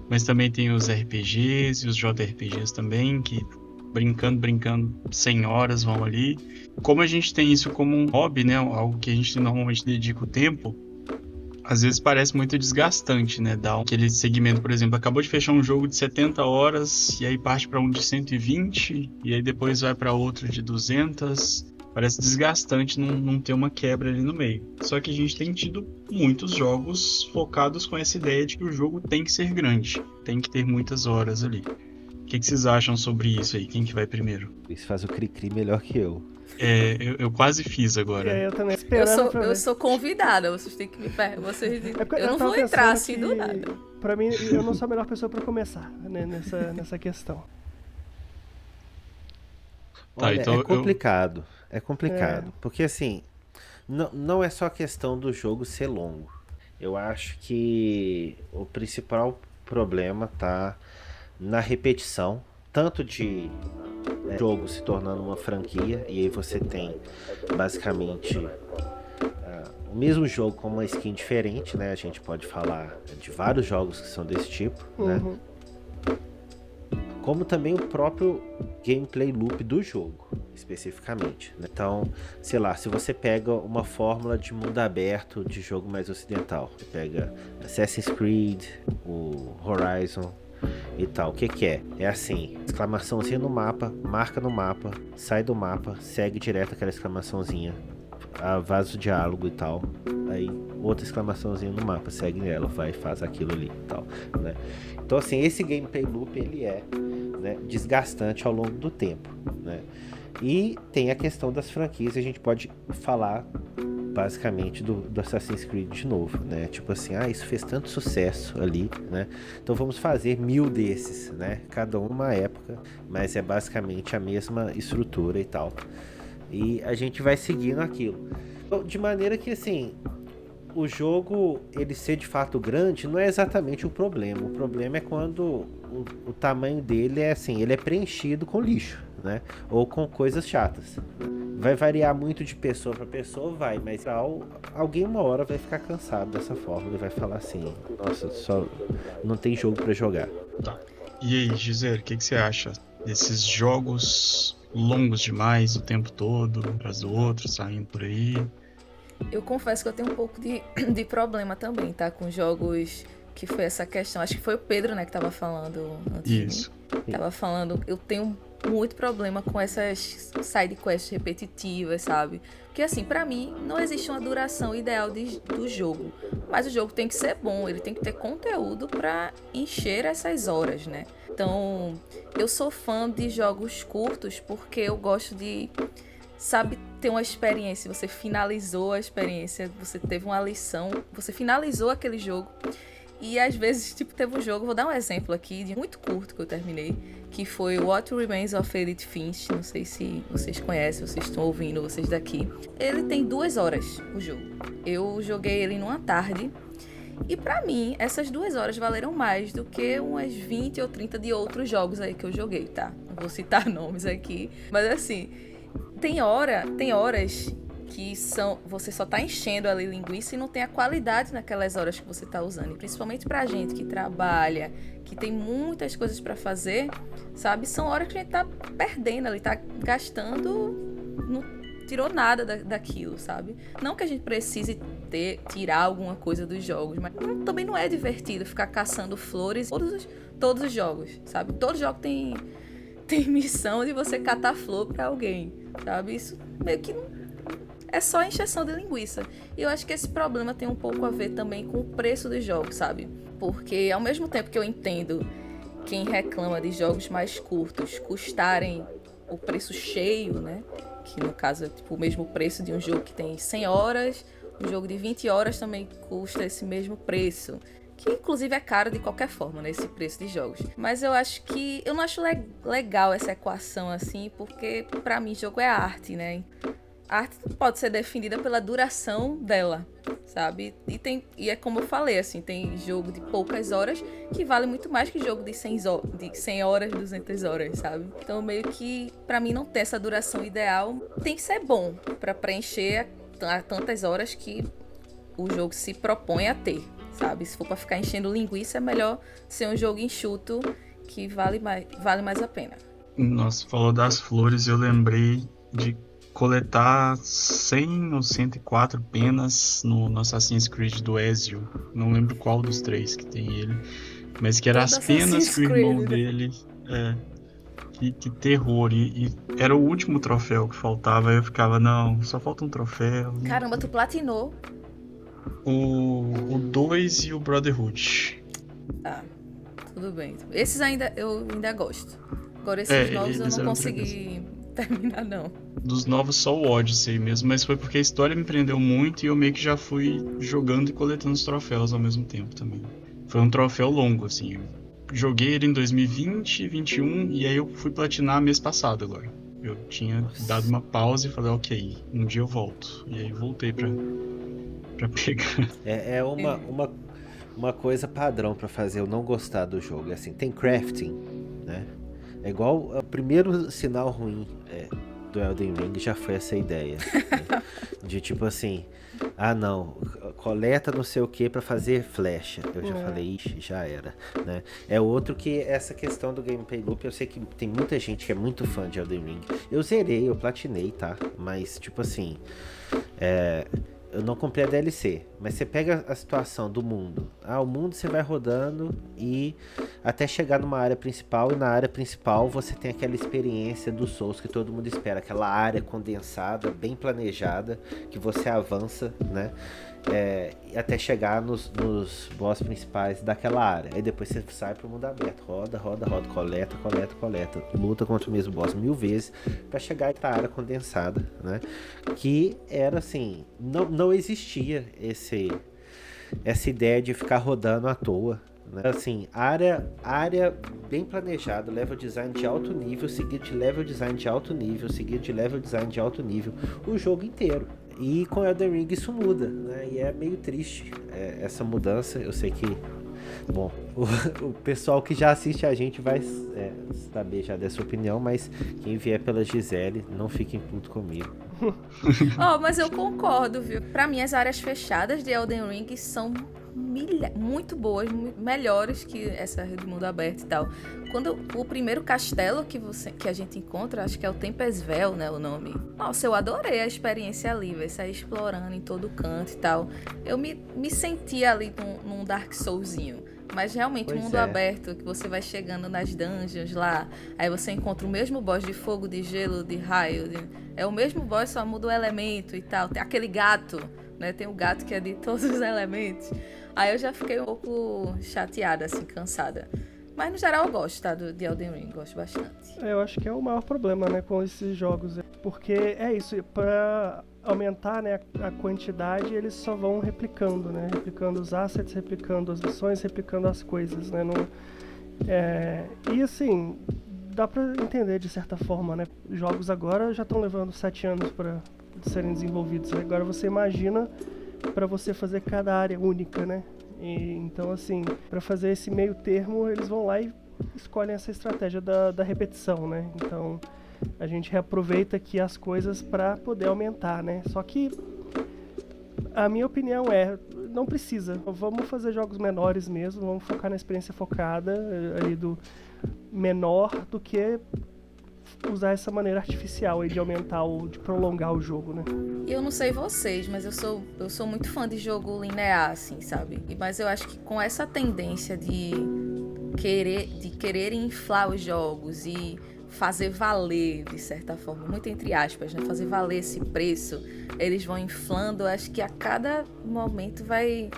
A: mas também tem os RPGs e os JRPGs também, que brincando 100 horas vão ali. Como a gente tem isso como um hobby, né? Algo que a gente normalmente dedica o tempo, às vezes parece muito desgastante, né? Dar aquele segmento, por exemplo, acabou de fechar um jogo de 70 horas e aí parte para um de 120 e aí depois vai para outro de 200. Parece desgastante não ter uma quebra ali no meio. Só que a gente tem tido muitos jogos focados com essa ideia de que o jogo tem que ser grande, tem que ter muitas horas ali. O que vocês acham sobre isso aí? Quem que vai primeiro?
B: Isso faz o cri-cri melhor que eu.
A: Eu quase fiz agora.
C: Eu também esperando pra ver.
D: Eu sou convidada, vocês têm que me perguntar. Eu não
C: tava
D: vou entrar
C: pensando
D: assim do nada.
C: Pra mim, eu não sou a melhor pessoa pra começar, né, nessa questão.
A: Tá,
B: Olha,
A: então
B: é complicado. É complicado. Porque assim, não é só questão do jogo ser longo. Eu acho que o principal problema tá na repetição, tanto de jogo se tornando uma franquia, e aí você tem basicamente o mesmo jogo com uma skin diferente, né? A gente pode falar de vários jogos que são desse tipo, né? Como também o próprio gameplay loop do jogo, especificamente, né? Então, sei lá, se você pega uma fórmula de mundo aberto de jogo mais ocidental, você pega Assassin's Creed, o Horizon e tal, o que é? É assim, exclamaçãozinha no mapa, marca no mapa, sai do mapa, segue direto aquela exclamaçãozinha, vaza o diálogo e tal, aí outra exclamaçãozinha no mapa, segue nela, vai e faz aquilo ali e tal, né? Então assim, esse gameplay loop ele é, né, desgastante ao longo do tempo, né? E tem a questão das franquias, a gente pode falar basicamente do Assassin's Creed de novo, né? Tipo assim, isso fez tanto sucesso ali, né? Então vamos fazer 1000 desses, né? Cada uma época, mas é basicamente a mesma estrutura e tal. E a gente vai seguindo aquilo. De maneira que, assim, o jogo, ele ser de fato grande, não é exatamente o problema. O problema é quando o tamanho dele é assim, ele é preenchido com lixo, né? Ou com coisas chatas. Vai variar muito de pessoa para pessoa, mas alguém uma hora vai ficar cansado dessa forma e vai falar assim, nossa, só não tem jogo para jogar.
A: Tá. E aí, Gisele, o que você acha desses jogos longos demais o tempo todo, um atrás do outro, saindo por aí?
D: Eu confesso que eu tenho um pouco de problema também, tá? Com jogos que foi essa questão. Acho que foi o Pedro, né, que tava falando antes.
A: Isso.
D: De mim. Tava falando, eu tenho muito problema com essas side quests repetitivas, sabe? Porque assim, pra mim, não existe uma duração ideal do jogo. Mas o jogo tem que ser bom, ele tem que ter conteúdo pra encher essas horas, né? Então, eu sou fã de jogos curtos porque eu gosto de, sabe, ter uma experiência. Você finalizou a experiência, você teve uma lição, você finalizou aquele jogo. E às vezes, tipo, teve um jogo, vou dar um exemplo aqui, de muito curto que eu terminei, que foi What Remains of Edith Finch. Não sei se vocês conhecem, vocês estão ouvindo, vocês daqui. Ele tem 2 horas, o jogo. Eu joguei ele numa tarde. E pra mim, essas 2 horas valeram mais do que umas 20 ou 30 de outros jogos aí que eu joguei, tá? Não vou citar nomes aqui. Mas assim, tem horas que você só tá enchendo ali linguiça e não tem a qualidade naquelas horas que você tá usando. E principalmente pra gente que trabalha, que tem muitas coisas pra fazer, sabe? São horas que a gente tá perdendo ali, tá gastando, não tirou nada daquilo, sabe? Não que a gente precise tirar alguma coisa dos jogos, mas também não é divertido ficar caçando flores todos os jogos, sabe? Todo jogo tem missão de você catar flor pra alguém, sabe? Isso meio que não é só encheção de linguiça. E eu acho que esse problema tem um pouco a ver também com o preço dos jogos, sabe? Porque ao mesmo tempo que eu entendo quem reclama de jogos mais curtos custarem o preço cheio, né? Que no caso é tipo o mesmo preço de um jogo que tem 100 horas, um jogo de 20 horas também custa esse mesmo preço. Que inclusive é caro de qualquer forma, né, esse preço de jogos. Mas eu não acho legal essa equação assim, porque pra mim jogo é arte, né? A arte pode ser definida pela duração dela, sabe? E é como eu falei, assim, tem jogo de poucas horas que vale muito mais que jogo de 100 horas, 200 horas, sabe? Então, meio que, pra mim, não ter essa duração ideal, tem que ser bom pra preencher tantas horas que o jogo se propõe a ter, sabe? Se for pra ficar enchendo linguiça, é melhor ser um jogo enxuto que vale mais a pena.
A: Nossa, falou das flores, eu lembrei de coletar 100 ou 104 penas no Assassin's Creed do Ezio. Não lembro qual dos três que tem ele, mas que era
D: Todo
A: as penas
D: Assassin's
A: que o irmão
D: Creed.
A: dele... Que terror. E era o último troféu que faltava. Aí eu ficava, não, só falta um troféu.
D: Caramba, tu platinou.
A: O 2 e o Brotherhood.
D: Tá, tudo bem. Esses eu ainda gosto. Agora esses novos eu
A: eles
D: não
A: eram
D: consegui terminar, não.
A: Dos novos só o Odyssey mesmo, mas foi porque a história me prendeu muito e eu meio que já fui jogando e coletando os troféus ao mesmo tempo também. Foi um troféu longo, assim. Eu joguei ele em 2020, 2021 e aí eu fui platinar mês passado agora. Eu tinha dado uma pausa e falei, ok, um dia eu volto. E aí voltei pra pegar.
B: É uma coisa padrão pra fazer eu não gostar do jogo. É assim, tem crafting, né? É igual o primeiro sinal ruim do Elden Ring já foi essa ideia. Né? De tipo assim, não, coleta não sei o que pra fazer flecha. Eu já falei, ixi, já era, né? É outro que essa questão do gameplay loop, eu sei que tem muita gente que é muito fã de Elden Ring. Eu zerei, eu platinei, tá? Mas tipo assim, eu não comprei a DLC, mas você pega a situação do mundo. O mundo você vai rodando e até chegar numa área principal, e na área principal você tem aquela experiência do Souls que todo mundo espera, aquela área condensada, bem planejada, que você avança, né? Até chegar nos boss principais daquela área. Aí depois você sai pro mundo aberto, roda, coleta, luta contra o mesmo boss 1000 vezes para chegar pra área condensada, né? Que era assim, não existia essa ideia de ficar rodando à toa, né? Assim, área bem planejada, level design de alto nível, seguido de level design de alto nível, seguido de level design de alto nível, o jogo inteiro. E com Elden Ring isso muda, né? E é meio triste essa mudança. Eu sei que, bom, o pessoal que já assiste a gente vai saber já dessa opinião, mas quem vier pela Gisele, não fiquem puto comigo.
D: Mas eu concordo, viu? Pra mim, as áreas fechadas de Elden Ring são muito boas, melhores que essa de mundo aberto e tal. Quando o primeiro castelo que a gente encontra, acho que é o Tempesvel, né, o nome. Nossa, eu adorei a experiência ali, véio, sair explorando em todo canto e tal. Eu me senti ali num Dark Soulzinho. Mas realmente, o mundo aberto, que você vai chegando nas dungeons lá, aí você encontra o mesmo boss de fogo, de gelo, de raio. É o mesmo boss, só muda o elemento e tal. Tem aquele gato, né? Tem o gato que é de todos os elementos. Aí eu já fiquei um pouco chateada, assim, cansada. Mas no geral eu gosto, tá? De Elden Ring, gosto bastante.
C: Eu acho que é o maior problema, né, com esses jogos. Porque é isso, pra aumentar, né, a quantidade, eles só vão replicando, né? Replicando os assets, replicando as missões, replicando as coisas, né? E assim, dá pra entender de certa forma, né? Jogos agora já estão levando 7 anos para serem desenvolvidos. Agora você imagina para você fazer cada área única, né? Então, assim, para fazer esse meio termo, eles vão lá e escolhem essa estratégia da repetição, né? Então, a gente reaproveita aqui as coisas para poder aumentar, né? Só que a minha opinião não precisa. Vamos fazer jogos menores mesmo, vamos focar na experiência focada ali do menor do que usar essa maneira artificial aí de aumentar de prolongar o jogo, né?
D: E eu não sei vocês, mas eu sou muito fã de jogo linear, assim, sabe? Mas eu acho que com essa tendência de querer inflar os jogos e fazer valer, de certa forma, muito entre aspas, né? Fazer valer esse preço, eles vão inflando, eu acho que a cada momento vai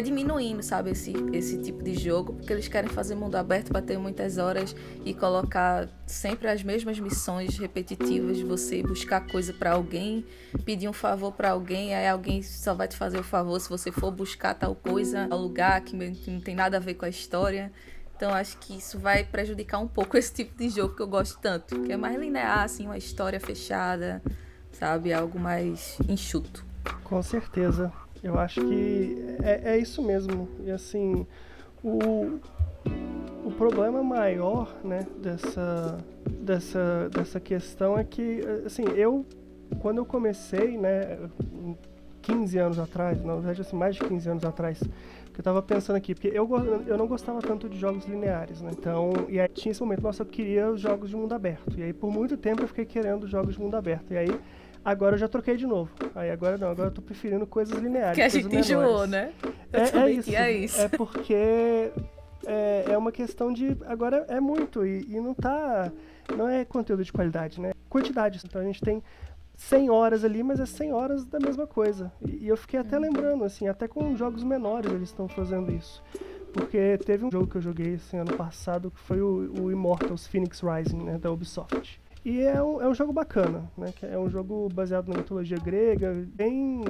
D: diminuindo, sabe, esse tipo de jogo, porque eles querem fazer mundo aberto para ter muitas horas e colocar sempre as mesmas missões repetitivas, você buscar coisa para alguém, pedir um favor para alguém, aí alguém só vai te fazer o favor se você for buscar tal coisa, tal lugar que não tem nada a ver com a história. Então acho que isso vai prejudicar um pouco esse tipo de jogo que eu gosto tanto, que é mais linear, assim, uma história fechada, sabe? Algo mais enxuto.
C: Com certeza. Eu acho que é isso mesmo. E assim, o problema maior, né, dessa questão é que, assim, quando eu comecei, né, 15 anos atrás, na verdade, assim, mais de 15 anos atrás, que eu tava pensando aqui, porque eu não gostava tanto de jogos lineares, né? Então, e aí tinha esse momento, nossa, eu queria os jogos de mundo aberto. E aí, por muito tempo, eu fiquei querendo jogos de mundo aberto. E aí, agora eu já troquei de novo. Aí agora não, agora eu tô preferindo coisas lineares.
D: Que a gente enjoou, né? Eu também tinha isso.
C: É porque é uma questão de. Agora é muito. E não é conteúdo de qualidade, né? Quantidade. Então a gente tem 100 horas ali, mas é 100 horas da mesma coisa. E eu fiquei até lembrando, assim, até com jogos menores eles estão fazendo isso. Porque teve um jogo que eu joguei assim, ano passado, que foi o Immortals Phoenix Rising, né, da Ubisoft. E é um jogo bacana, né? Que é um jogo baseado na mitologia grega, bem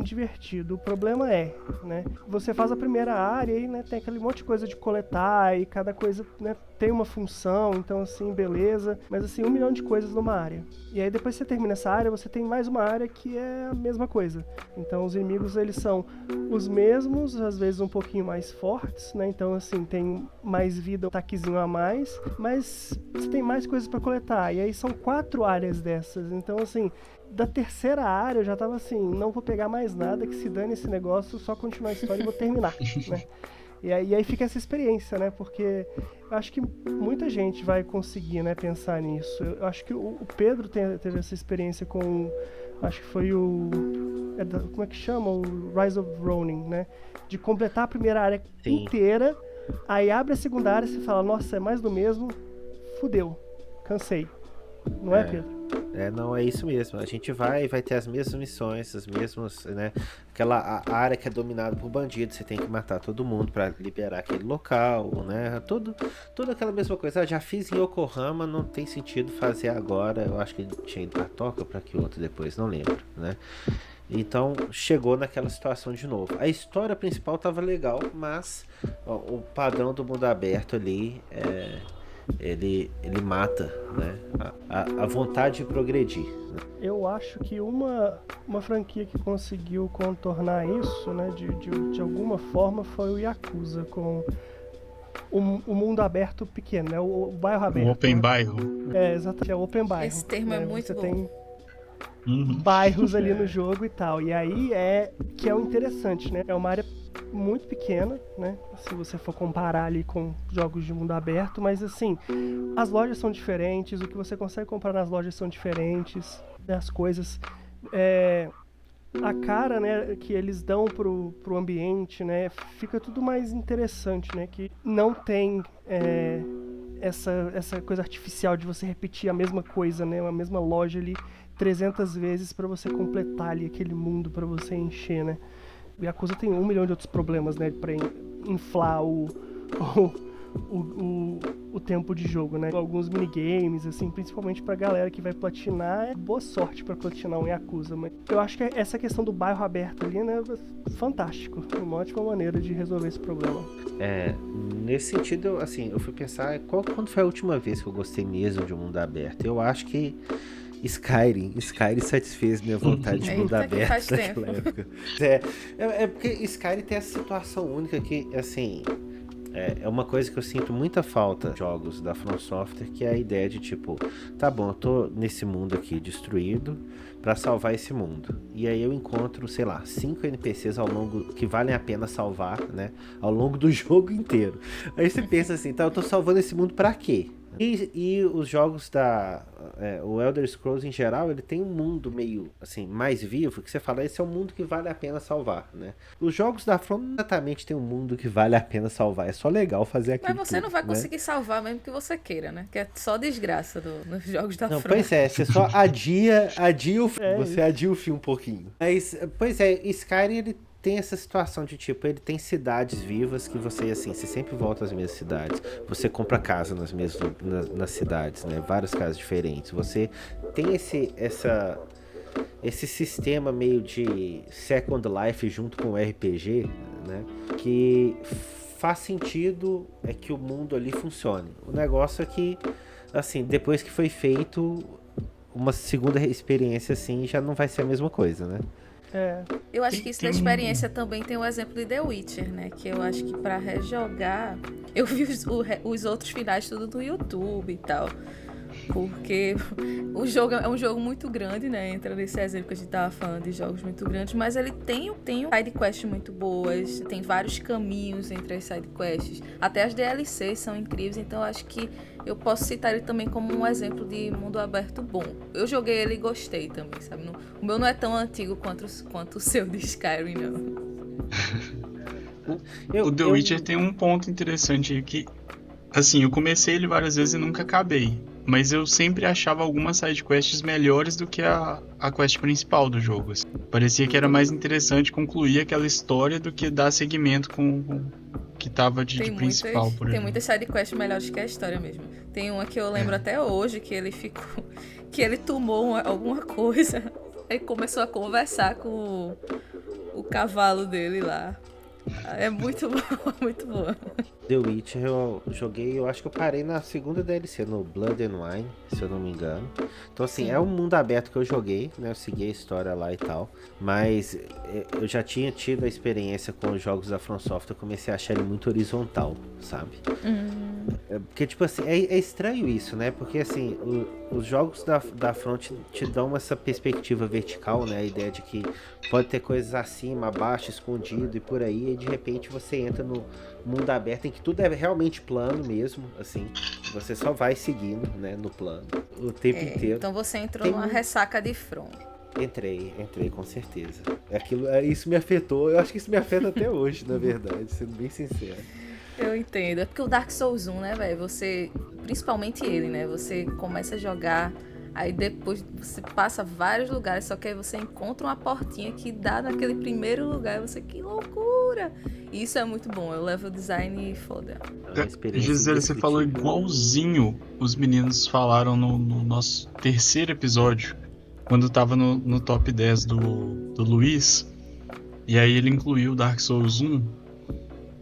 C: divertido. O problema é, né? Você faz a primeira área e, né, tem aquele monte de coisa de coletar e cada coisa, né, tem uma função, então assim, beleza. Mas assim, 1 milhão de coisas numa área. E aí depois que você termina essa área, você tem mais uma área que é a mesma coisa. Então os inimigos, eles são os mesmos, às vezes um pouquinho mais fortes, né? Então assim, tem mais vida, um ataquezinho a mais, mas você tem mais coisas pra coletar. E aí são 4 áreas dessas. Então assim, da terceira área eu já tava assim, não vou pegar mais nada, que se dane esse negócio, só continuar a história e vou terminar, né? E aí fica essa experiência, né? Porque eu acho que muita gente vai conseguir, né, pensar nisso. Eu acho que o Pedro teve essa experiência com, acho que foi como é que chama? O Rise of Ronin, né? De completar a primeira área inteira, aí abre a segunda área e você fala, nossa, é mais do mesmo, fudeu, cansei. Não é, Pedro?
B: Não, é isso mesmo. A gente vai ter as mesmas missões, as mesmas, né? A área que é dominada por bandidos, você tem que matar todo mundo pra liberar aquele local, né? Toda aquela mesma coisa. Já fiz em Yokohama, não tem sentido fazer agora. Eu acho que tinha ido pra Tóquio, pra que outro depois, não lembro, né? Então chegou naquela situação de novo. A história principal tava legal, mas o padrão do mundo aberto ali ele mata, né, a vontade de progredir, né?
C: Eu acho que uma franquia que conseguiu contornar isso, né, de alguma forma, foi o Yakuza, com o mundo aberto pequeno, né, o bairro aberto.
A: O open bairro.
C: Exatamente, é o open bairro.
D: Esse termo é muito
C: você
D: bom.
C: Tem bairros ali no jogo e tal. E aí que é o interessante, né? É uma área muito pequena, né? Se você for comparar ali com jogos de mundo aberto, mas assim, as lojas são diferentes, o que você consegue comprar nas lojas são diferentes, né? As coisas, a cara, né, que eles dão pro ambiente, né? Fica tudo mais interessante, né? Que não tem essa coisa artificial de você repetir a mesma coisa, né? A mesma loja ali 300 vezes para você completar ali aquele mundo para você encher, né? O Yakuza tem 1 milhão de outros problemas, né? Pra inflar o tempo de jogo, né? Alguns minigames, assim, principalmente pra galera que vai platinar. Boa sorte pra platinar um Yakuza, mas eu acho que essa questão do bairro aberto ali, né? Fantástico. Uma ótima maneira de resolver esse problema.
B: Nesse sentido, assim, eu fui pensar quando foi a última vez que eu gostei mesmo de um mundo aberto. Eu acho que Skyrim satisfez minha vontade de mundo aberto naquela época. Porque Skyrim tem essa situação única que, assim, é uma coisa que eu sinto muita falta de jogos da From Software, que é a ideia de tipo, tá bom, eu tô nesse mundo aqui destruído pra salvar esse mundo. E aí eu encontro, sei lá, 5 NPCs que valem a pena salvar, né, ao longo do jogo inteiro. Aí você pensa assim, tá, eu tô salvando esse mundo pra quê? E os jogos o Elder Scrolls em geral, ele tem um mundo meio assim, mais vivo, que você fala, esse é um mundo que vale a pena salvar, né? Os jogos da From exatamente tem um mundo que vale a pena salvar, é só legal fazer aquilo.
D: Mas você não vai conseguir salvar mesmo que você queira, né? Que é só desgraça nos jogos da From.
B: Pois é, você só adia o fim, você adia o fim um pouquinho. Mas, pois é, Skyrim, ele tem essa situação de tipo, ele tem cidades vivas que você sempre volta às mesmas cidades. Você compra casa nas cidades, né? Várias casas diferentes. Você tem esse sistema meio de Second Life junto com o RPG, né? Que faz sentido que o mundo ali funcione. O negócio é que, assim, depois que foi feito, uma segunda experiência assim já não vai ser a mesma coisa, né?
D: Eu acho que isso da experiência também tem o exemplo de The Witcher, né? Que eu acho que pra rejogar... Eu vi os outros finais tudo no YouTube e tal. Porque o jogo é um jogo muito grande, né? Entra nesse exemplo que a gente tava falando de jogos muito grandes, mas ele tem sidequests muito boas, tem vários caminhos entre as sidequests. Até as DLCs são incríveis, então eu acho que eu posso citar ele também como um exemplo de mundo aberto bom. Eu joguei ele e gostei também, sabe? O meu não é tão antigo quanto o seu de Skyrim, não.
A: O The Witcher tem um ponto interessante que, assim, eu comecei ele várias vezes e nunca acabei. Mas eu sempre achava algumas sidequests melhores do que a quest principal do jogo. Assim. Parecia que era mais interessante concluir aquela história do que dar seguimento com que tava de principal, por exemplo.
D: Tem muitas sidequests melhores que a história mesmo. Tem uma que eu lembro até hoje, que ele ficou... que ele tomou alguma coisa. Aí começou a conversar com o cavalo dele lá. É muito bom, muito bom.
B: The Witcher eu joguei, eu acho que eu parei na segunda DLC, no Blood and Wine, se eu não me engano. Então assim, é um mundo aberto que eu joguei, né? Eu segui a história lá e tal. Mas eu já tinha tido a experiência com os jogos da From Software, eu comecei a achar ele muito horizontal, sabe? Porque tipo assim, é estranho isso, né? Porque assim, os jogos da Front te dão essa perspectiva vertical, né? A ideia de que pode ter coisas acima, abaixo, escondido e por aí, e de repente você entra no mundo aberto em que tudo é realmente plano mesmo, assim, você só vai seguindo, né, no plano, o tempo inteiro.
D: Então você entrou numa ressaca de From.
B: Entrei com certeza. Isso me afetou, eu acho que isso me afeta até hoje, na verdade, sendo bem sincero.
D: Eu entendo, é porque o Dark Souls 1, né, velho, você, principalmente ele, né, você começa a jogar, aí depois você passa vários lugares, só que aí você encontra uma portinha que dá naquele primeiro lugar, e você, que loucura! E isso é muito bom, é o level design foda.
A: Gisele, você falou igualzinho os meninos falaram no nosso terceiro episódio, quando tava no top 10 do Luiz, e aí ele incluiu o Dark Souls 1,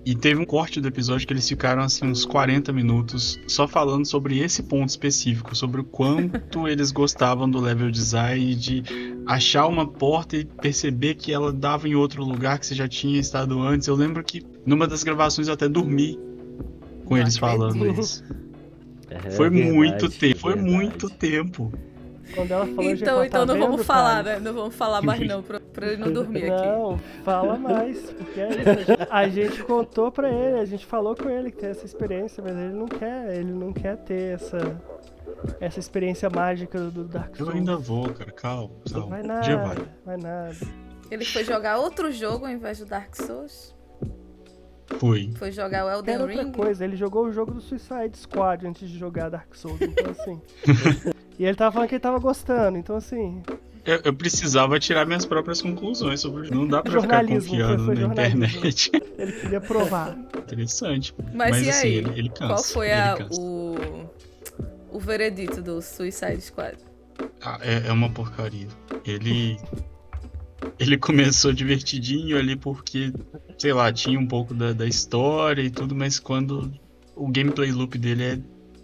A: e teve um corte do episódio que eles ficaram assim uns 40 minutos só falando sobre esse ponto específico, sobre o quanto eles gostavam do level design, de achar uma porta e perceber que ela dava em outro lugar que você já tinha estado antes. Eu lembro que numa das gravações eu até dormi com eles falando isso. Foi muito tempo.
C: Quando ela falou,
D: então não vamos falar, né? Não vamos falar mais não, pra ele não dormir aqui.
C: Não, fala mais, porque é isso. A gente contou pra ele, a gente falou com ele que tem essa experiência, mas ele não quer ter essa experiência mágica do Dark Souls.
A: Eu ainda vou, cara, calma.
C: Vai nada.
D: Ele foi jogar outro jogo ao invés do Dark Souls? Foi jogar o Elden Ring?
C: Outra coisa, ele jogou o jogo do Suicide Squad antes de jogar Dark Souls, então assim... E ele tava falando que ele tava gostando, então assim...
A: Eu precisava tirar minhas próprias conclusões sobre o jogo. Não dá pra ficar confiando na internet.
C: Ele queria provar.
A: Interessante.
D: Mas e
A: assim,
D: aí?
A: Ele cansa.
D: Qual foi o veredito do Suicide Squad?
A: É uma porcaria. Ele começou divertidinho ali porque, sei lá, tinha um pouco da história e tudo, mas quando o gameplay loop dele é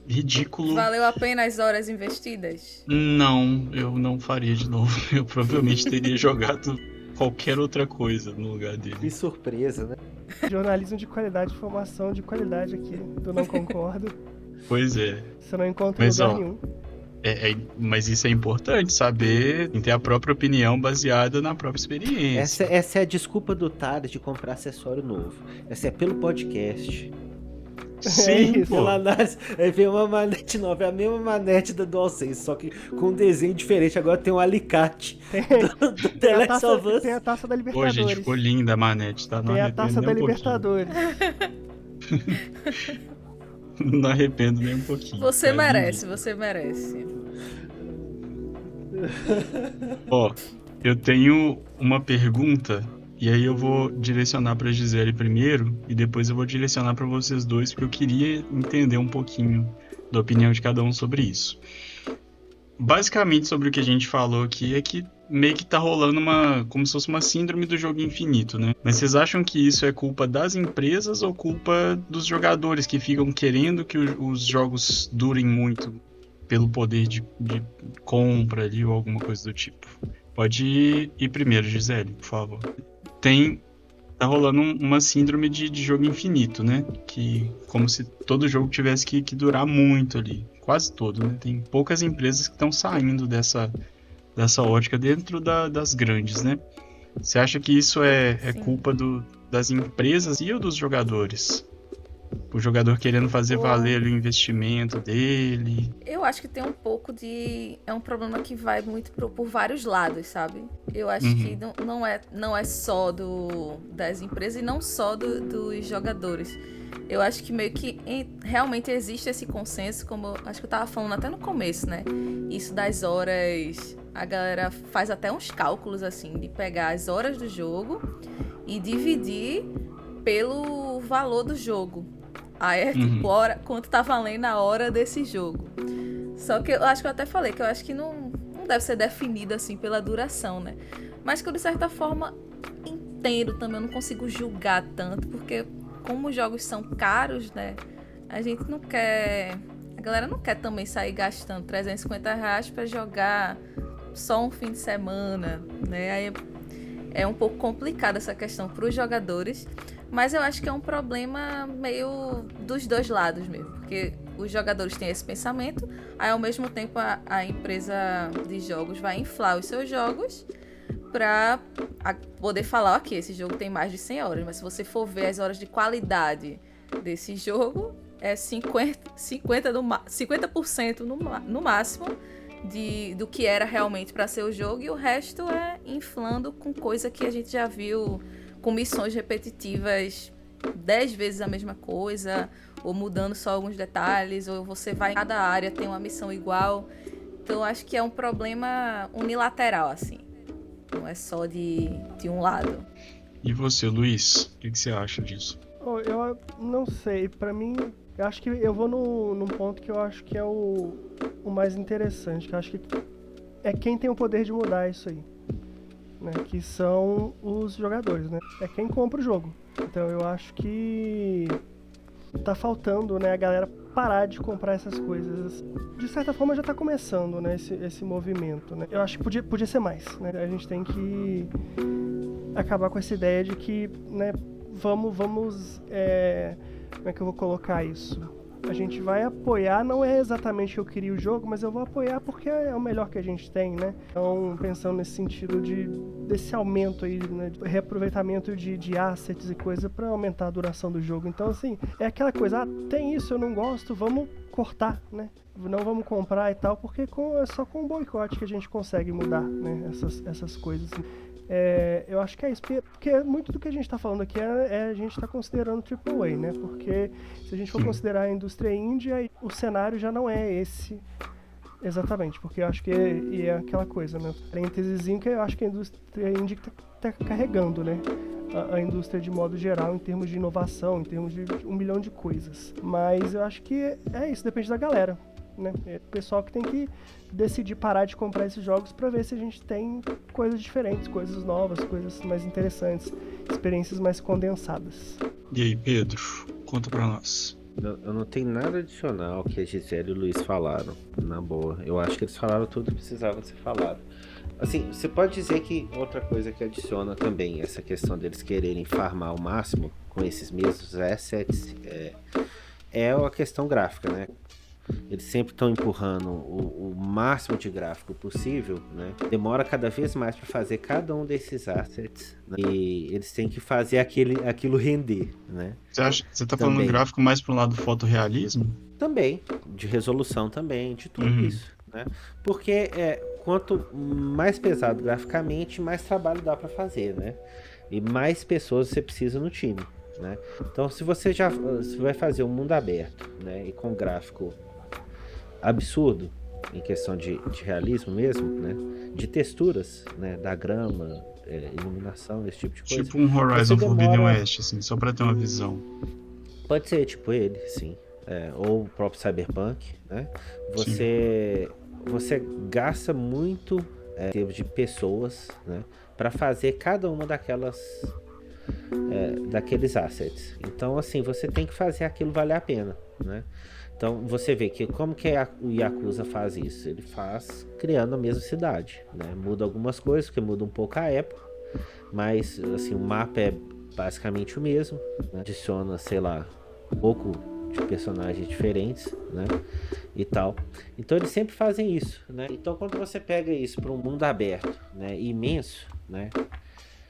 A: ridículo.
D: Valeu a pena as horas investidas?
A: Não, eu não faria de novo. Eu provavelmente teria jogado qualquer outra coisa no lugar dele.
B: Que surpresa, né?
C: Jornalismo de qualidade, informação de qualidade aqui. Tu não concordo?
A: Pois é.
C: Você não encontra em lugar nenhum.
A: Mas isso é importante, saber ter a própria opinião baseada na própria experiência.
B: Essa é a desculpa do Thales de comprar acessório novo. Essa é pelo podcast.
A: Sim, pô.
B: Aí vem uma manete nova, é a mesma manete da DualSense, só que com um desenho diferente. Agora tem um alicate do The Last of Us.
C: Tem a taça da Libertadores.
A: Pô, gente, ficou linda a manete, tá? Não
C: tem a taça da Libertadores.
A: Não arrependo nem um pouquinho.
D: Você merece.
A: Ó, eu tenho uma pergunta. E aí eu vou direcionar pra Gisele primeiro e depois eu vou direcionar pra vocês dois, porque eu queria entender um pouquinho da opinião de cada um sobre isso. Basicamente sobre o que a gente falou aqui é que meio que tá rolando como se fosse uma síndrome do jogo infinito, né? Mas vocês acham que isso é culpa das empresas ou culpa dos jogadores que ficam querendo que os jogos durem muito? pelo poder de compra ali ou alguma coisa do tipo. Pode ir primeiro, Gisele, por favor. Tá rolando uma síndrome de jogo infinito, né? Que como se todo jogo tivesse que durar muito ali. Quase todo, né? Tem poucas empresas que estão saindo dessa ótica dentro das grandes, né? Você acha que isso é
D: Sim.
A: culpa das empresas e ou dos jogadores? O jogador querendo fazer valer ali o investimento dele.
D: Eu acho que tem um pouco de... É um problema que vai muito por vários lados, sabe? Eu acho que não é só das empresas e não só dos jogadores. Eu acho que meio que realmente existe esse consenso, como acho que eu tava falando até no começo, né? Isso das horas... A galera faz até uns cálculos, assim, de pegar as horas do jogo e dividir pelo valor do jogo. Aí é tipo, quanto tá valendo a hora desse jogo. Só que eu acho que eu até falei que eu acho que não deve ser definido assim pela duração, né? Mas que eu de certa forma entendo também, eu não consigo julgar tanto, porque como os jogos são caros, né? A gente não quer... A galera não quer também sair gastando R$350 pra jogar só um fim de semana, né? Aí é um pouco complicada essa questão pros jogadores. Mas eu acho que é um problema meio dos dois lados mesmo. Porque os jogadores têm esse pensamento, aí ao mesmo tempo a empresa de jogos vai inflar os seus jogos pra poder falar, ok, esse jogo tem mais de 100 horas, mas se você for ver as horas de qualidade desse jogo, é 50% no máximo do que era realmente pra ser o jogo, e o resto é inflando com coisa que a gente já viu, com missões repetitivas 10 vezes a mesma coisa, ou mudando só alguns detalhes, ou você vai em cada área, tem uma missão igual. Então acho que é um problema unilateral, assim. Não é só de um lado.
A: E você, Luiz? O que você acha disso?
C: Eu não sei, pra mim, eu acho que eu vou num ponto que eu acho que é o mais interessante, que eu acho que é quem tem o poder de mudar isso aí. Né, que são os jogadores, né? É quem compra o jogo. Então eu acho que tá faltando, né, a galera parar de comprar essas coisas. De certa forma já tá começando, né, esse movimento, né? Eu acho que podia ser mais, né? A gente tem que acabar com essa ideia de que, né, vamos como é que eu vou colocar isso? A gente vai apoiar, não é exatamente que eu queria o jogo, mas eu vou apoiar porque é o melhor que a gente tem, né? Então, pensando nesse sentido desse aumento aí, né? De reaproveitamento de assets e coisa para aumentar a duração do jogo. Então, assim, é aquela coisa, tem isso, eu não gosto, vamos cortar, né? Não vamos comprar e tal, porque é só com o boicote que a gente consegue mudar, né? Essas coisas. Eu acho que é isso, porque muito do que a gente está falando aqui a gente está considerando AAA, né? Porque se a gente for considerar a indústria indie, aí o cenário já não é esse exatamente, porque eu acho que é aquela coisa, né? Parênteses que eu acho que a indústria indie está carregando, né? A indústria de modo geral, em termos de inovação, em termos de 1 milhão de coisas. Mas eu acho que é isso, depende da galera. Né? É o pessoal que tem que decidir parar de comprar esses jogos para ver se a gente tem coisas diferentes, coisas novas, coisas mais interessantes, experiências mais condensadas.
A: E aí, Pedro, conta pra nós.
B: Eu não tenho nada adicional que a Gisele e o Luiz falaram, na boa. Eu acho que eles falaram tudo que precisava ser falado. Assim, você pode dizer que outra coisa que adiciona também essa questão deles quererem farmar ao máximo com esses mesmos assets é a questão gráfica, né? Eles sempre estão empurrando o máximo de gráfico possível, né? Demora cada vez mais para fazer cada um desses assets, né? E eles têm que fazer aquilo render, né?
A: Você tá falando gráfico mais pro lado do fotorrealismo?
B: Também, de resolução também, de tudo isso, né? Porque quanto mais pesado graficamente, mais trabalho dá para fazer, né? E mais pessoas você precisa no time, né? Então, se você vai fazer um mundo aberto, né? E com gráfico absurdo em questão de realismo mesmo, né? De texturas, né? Da grama, iluminação, esse tipo de coisa.
A: Tipo um Horizon Forbidden West, assim, só pra ter uma visão.
B: Pode ser tipo ele, sim. Ou o próprio Cyberpunk, né? Você gasta muito em termos de pessoas, né? Para fazer cada uma daquelas daqueles assets. Então, assim, você tem que fazer aquilo valer a pena, né? Então, você vê que como que o Yakuza faz isso? Ele faz criando a mesma cidade, né? Muda algumas coisas, porque muda um pouco a época, mas, assim, o mapa é basicamente o mesmo, né? Adiciona, sei lá, um pouco de personagens diferentes, né? E tal. Então, eles sempre fazem isso, né? Então, quando você pega isso para um mundo aberto, né? Imenso, né?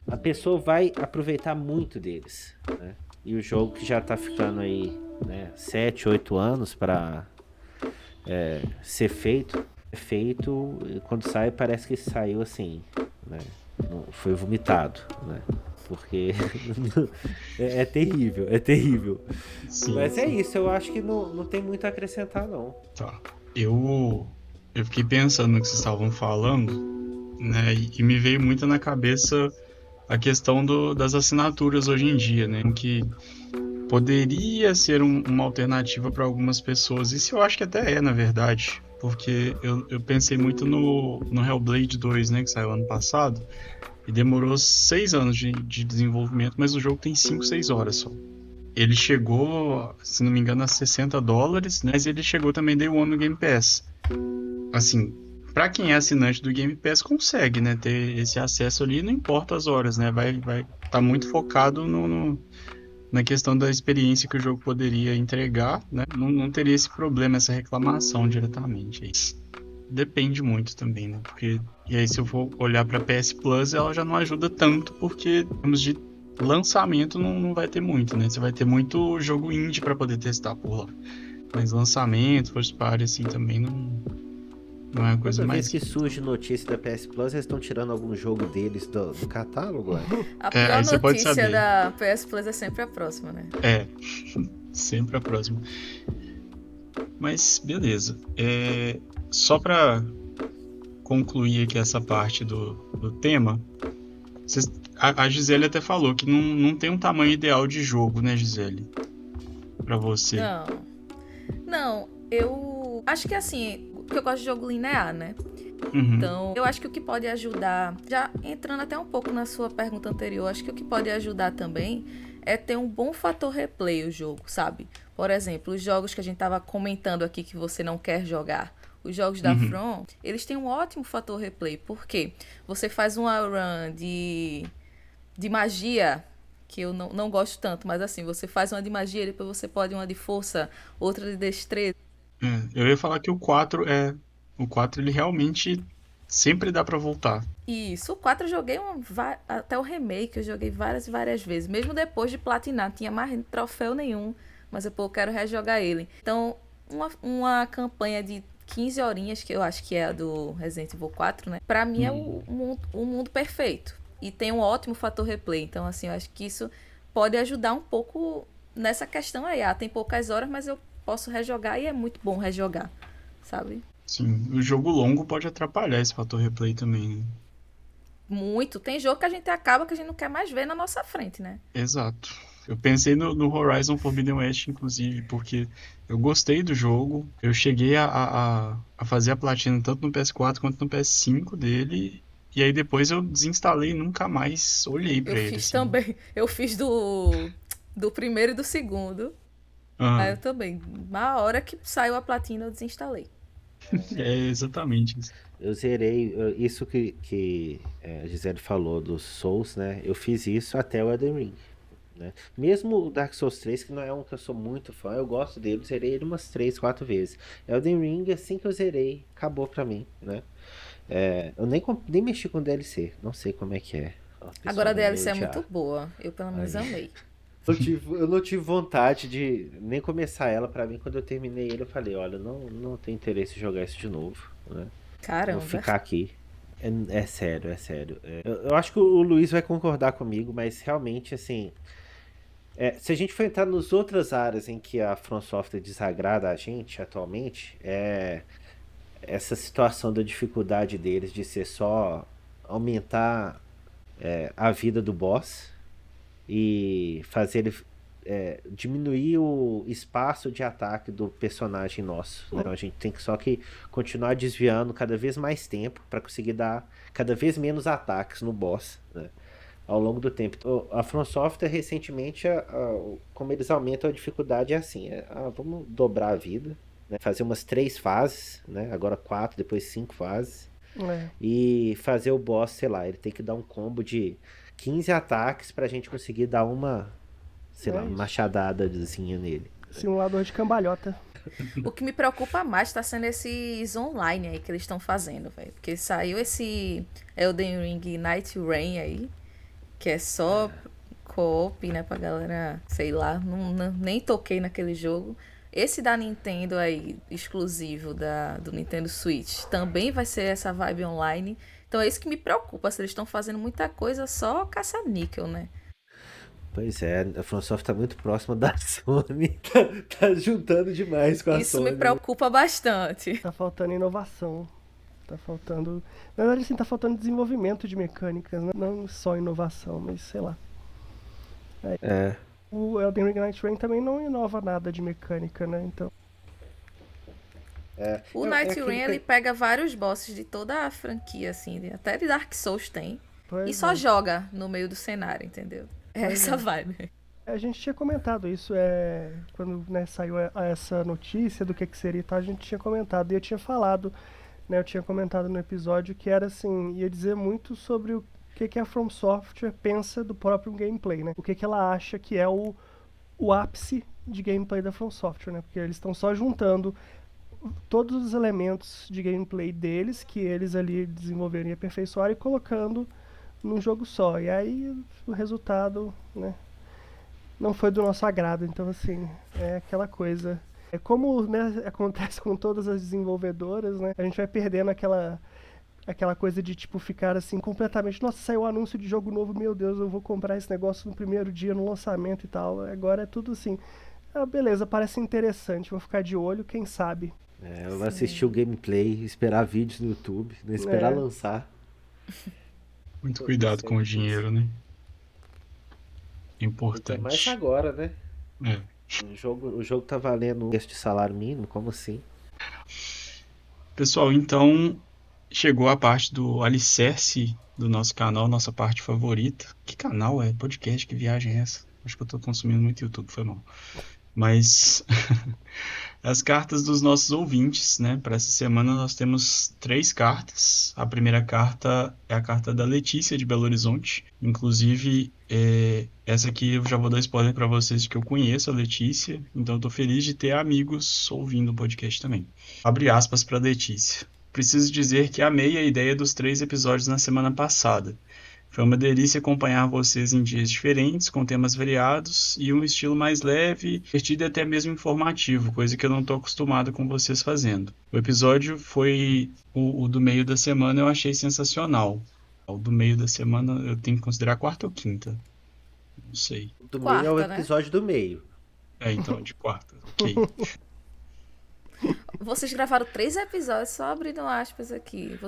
B: A pessoa vai aproveitar muito deles, né? E o jogo que já tá ficando aí, né, 7, 8 anos para ser feito, quando sai parece que saiu assim, né? Foi vomitado, né? Porque é terrível, é terrível.
A: Sim,
B: Mas é
A: sim.
B: isso, eu acho que não tem muito a acrescentar, não.
A: Tá. Eu fiquei pensando no que vocês estavam falando, né? E me veio muito na cabeça a questão das assinaturas hoje em dia, né? Que poderia ser uma alternativa para algumas pessoas. Isso eu acho que até é, na verdade. Porque eu pensei muito no Hellblade 2, né? Que saiu ano passado. E demorou 6 anos de desenvolvimento, mas o jogo tem 5, 6 horas só. Ele chegou, se não me engano, a $60, né? Mas ele chegou também Day One no Game Pass. Assim, pra quem é assinante do Game Pass, consegue, né? Ter esse acesso ali, não importa as horas, né? Vai tá muito focado na questão da experiência que o jogo poderia entregar, né? Não teria esse problema, essa reclamação diretamente. Isso depende muito também, né? Porque, e aí, se eu for olhar pra PS Plus, ela já não ajuda tanto, porque, em termos de lançamento, não vai ter muito, né? Você vai ter muito jogo indie pra poder testar por lá. Mas lançamento, first party, assim, também não é a coisa
B: Toda vez
A: mais.
B: que surge notícia da PS Plus, eles estão tirando algum jogo deles do catálogo, ué.
D: A
A: É,
D: pior
A: aí você pode
D: notícia
A: saber.
D: da PS Plus é sempre a próxima, né?
A: É, sempre a próxima. Mas beleza. Só pra concluir aqui essa parte do tema, a Gisele até falou que não tem um tamanho ideal de jogo, né, Gisele? Pra você.
D: Não. Não, eu acho que assim, porque eu gosto de jogo linear, né?
A: Uhum.
D: Então, eu acho que o que pode ajudar, já entrando até um pouco na sua pergunta anterior, acho que o que pode ajudar também é ter um bom fator replay o jogo, sabe? Por exemplo, os jogos que a gente tava comentando aqui que você não quer jogar, os jogos da
A: Uhum.
D: From, eles têm um ótimo fator replay, porque você faz uma run de magia, que eu não gosto tanto, mas assim, você faz uma de magia, depois você pode uma de força, outra de destreza.
A: Eu ia falar que o 4 ele realmente sempre dá pra voltar.
D: Isso, o 4 eu joguei até o remake, eu joguei várias e várias vezes. Mesmo depois de platinar, não tinha mais troféu nenhum, mas eu quero rejogar ele. Então, uma campanha de 15 horinhas, que eu acho que é a do Resident Evil 4, né? Pra mim é o mundo perfeito. E tem um ótimo fator replay. Então, assim, eu acho que isso pode ajudar um pouco nessa questão aí. Ah, tem poucas horas, mas eu posso rejogar e é muito bom rejogar, sabe?
A: Sim, o jogo longo pode atrapalhar esse fator replay também, né?
D: Muito. Tem jogo que a gente acaba que a gente não quer mais ver na nossa frente, né?
A: Exato. Eu pensei no Horizon Forbidden West, inclusive, porque eu gostei do jogo. Eu cheguei a fazer a platina tanto no PS4 quanto no PS5 dele. E aí depois eu desinstalei e nunca mais olhei
D: Eu
A: pra ele,
D: fiz
A: assim.
D: também. Eu fiz do primeiro e do segundo. Aí eu
A: Aham.
D: também. Na hora que saiu a platina, eu desinstalei.
A: É exatamente isso.
B: Eu zerei isso que a Gisele falou dos Souls, né? Eu fiz isso até o Elden Ring, né? Mesmo o Dark Souls 3, que não é um que eu sou muito fã, eu gosto dele, zerei ele umas 3, 4 vezes. Elden Ring, assim que eu zerei, acabou pra mim, né? Eu nem mexi com DLC, não sei como é que é. O pessoal
D: Agora a
B: vai me
D: DLC é
B: odiar.
D: muito boa. Eu pelo menos
B: Ai.
D: amei.
B: Eu não tive vontade de nem começar ela. Pra mim, quando eu terminei ele, eu falei, olha, não tenho interesse em jogar isso de novo, né? Vou
D: Caramba.
B: ficar aqui. É sério, é sério. Eu acho que o Luiz vai concordar comigo, mas realmente, assim, se a gente for entrar nas outras áreas em que a From Software desagrada a gente atualmente, essa situação da dificuldade deles de ser só aumentar a vida do boss e fazer ele diminuir o espaço de ataque do personagem nosso, né? Então a gente tem que só que continuar desviando cada vez mais tempo para conseguir dar cada vez menos ataques no boss, né? ao longo do tempo. A From Software, recentemente, como eles aumentam a dificuldade, é assim, vamos dobrar a vida, né? Fazer umas 3 fases, né? Agora 4, depois 5 fases. E fazer o boss, sei lá, ele tem que dar um combo de 15 ataques pra gente conseguir dar uma, sei lá, uma machadadazinha nele.
C: Simulador de cambalhota.
D: O que me preocupa mais tá sendo esses online aí que eles estão fazendo, velho. Porque saiu esse Elden Ring Night Rain aí, que é só co-op, né, pra galera, sei lá, nem toquei naquele jogo. Esse da Nintendo aí, exclusivo do Nintendo Switch, também vai ser essa vibe online. Então é isso que me preocupa, se eles estão fazendo muita coisa só caça-níquel, né?
B: Pois é, a From Software tá muito próxima da Sony. Tá juntando demais com a Sony.
D: Isso me preocupa bastante.
C: Tá faltando inovação. Tá faltando... Na verdade, assim, tá faltando desenvolvimento de mecânicas, né? Não só inovação, mas sei lá. O Elden Ring Night Rain também não inova nada de mecânica, né? Então...
D: O Night Rain, ele pega vários bosses de toda a franquia, assim, até de Dark Souls tem.
C: Pois
D: e só joga no meio do cenário, entendeu? É essa vibe.
C: A gente tinha comentado isso, quando, né, saiu essa notícia do que seria e tal, a gente tinha comentado. E eu tinha falado, né, eu tinha comentado no episódio que era assim, ia dizer muito sobre o que a From Software pensa do próprio gameplay, né? O que ela acha que é o ápice de gameplay da From Software, né? Porque eles estão só juntando todos os elementos de gameplay deles, que eles ali desenvolveram e aperfeiçoaram, e colocando num jogo só. E aí o resultado, né, não foi do nosso agrado. Então, assim, é aquela coisa. É como, né, acontece com todas as desenvolvedoras, né? A gente vai perdendo aquela coisa de, tipo, ficar assim completamente... Nossa, saiu o anúncio de jogo novo, meu Deus, eu vou comprar esse negócio no primeiro dia, no lançamento e tal. Agora é tudo assim... beleza, parece interessante, vou ficar de olho, quem sabe.
B: Eu vou assistir o gameplay, esperar vídeos no YouTube, não esperar lançar.
A: Muito cuidado com o dinheiro, né? Importante.
B: Mais agora, né?
A: É.
B: O jogo tá valendo este salário mínimo, como assim?
A: Pessoal, então chegou a parte do alicerce do nosso canal, nossa parte favorita. Que canal é? Podcast, que viagem é essa? Acho que eu tô consumindo muito YouTube, foi mal. Mas as cartas dos nossos ouvintes, né? Para essa semana nós temos 3 cartas. A primeira carta é a carta da Letícia, de Belo Horizonte. Inclusive, essa aqui eu já vou dar spoiler para vocês de que eu conheço a Letícia. Então eu tô feliz de ter amigos ouvindo o podcast também. Abre aspas para Letícia. Preciso dizer que amei a ideia dos 3 episódios na semana passada. Foi uma delícia acompanhar vocês em dias diferentes, com temas variados e um estilo mais leve, divertido e até mesmo informativo, coisa que eu não estou acostumado com vocês fazendo. O episódio foi o do meio da semana, eu achei sensacional. O do meio da semana eu tenho que considerar quarta ou quinta? Não sei.
B: O do meio é o episódio do meio.
A: Então, de quarta, ok.
D: Vocês gravaram 3 episódios, só abrindo aspas aqui.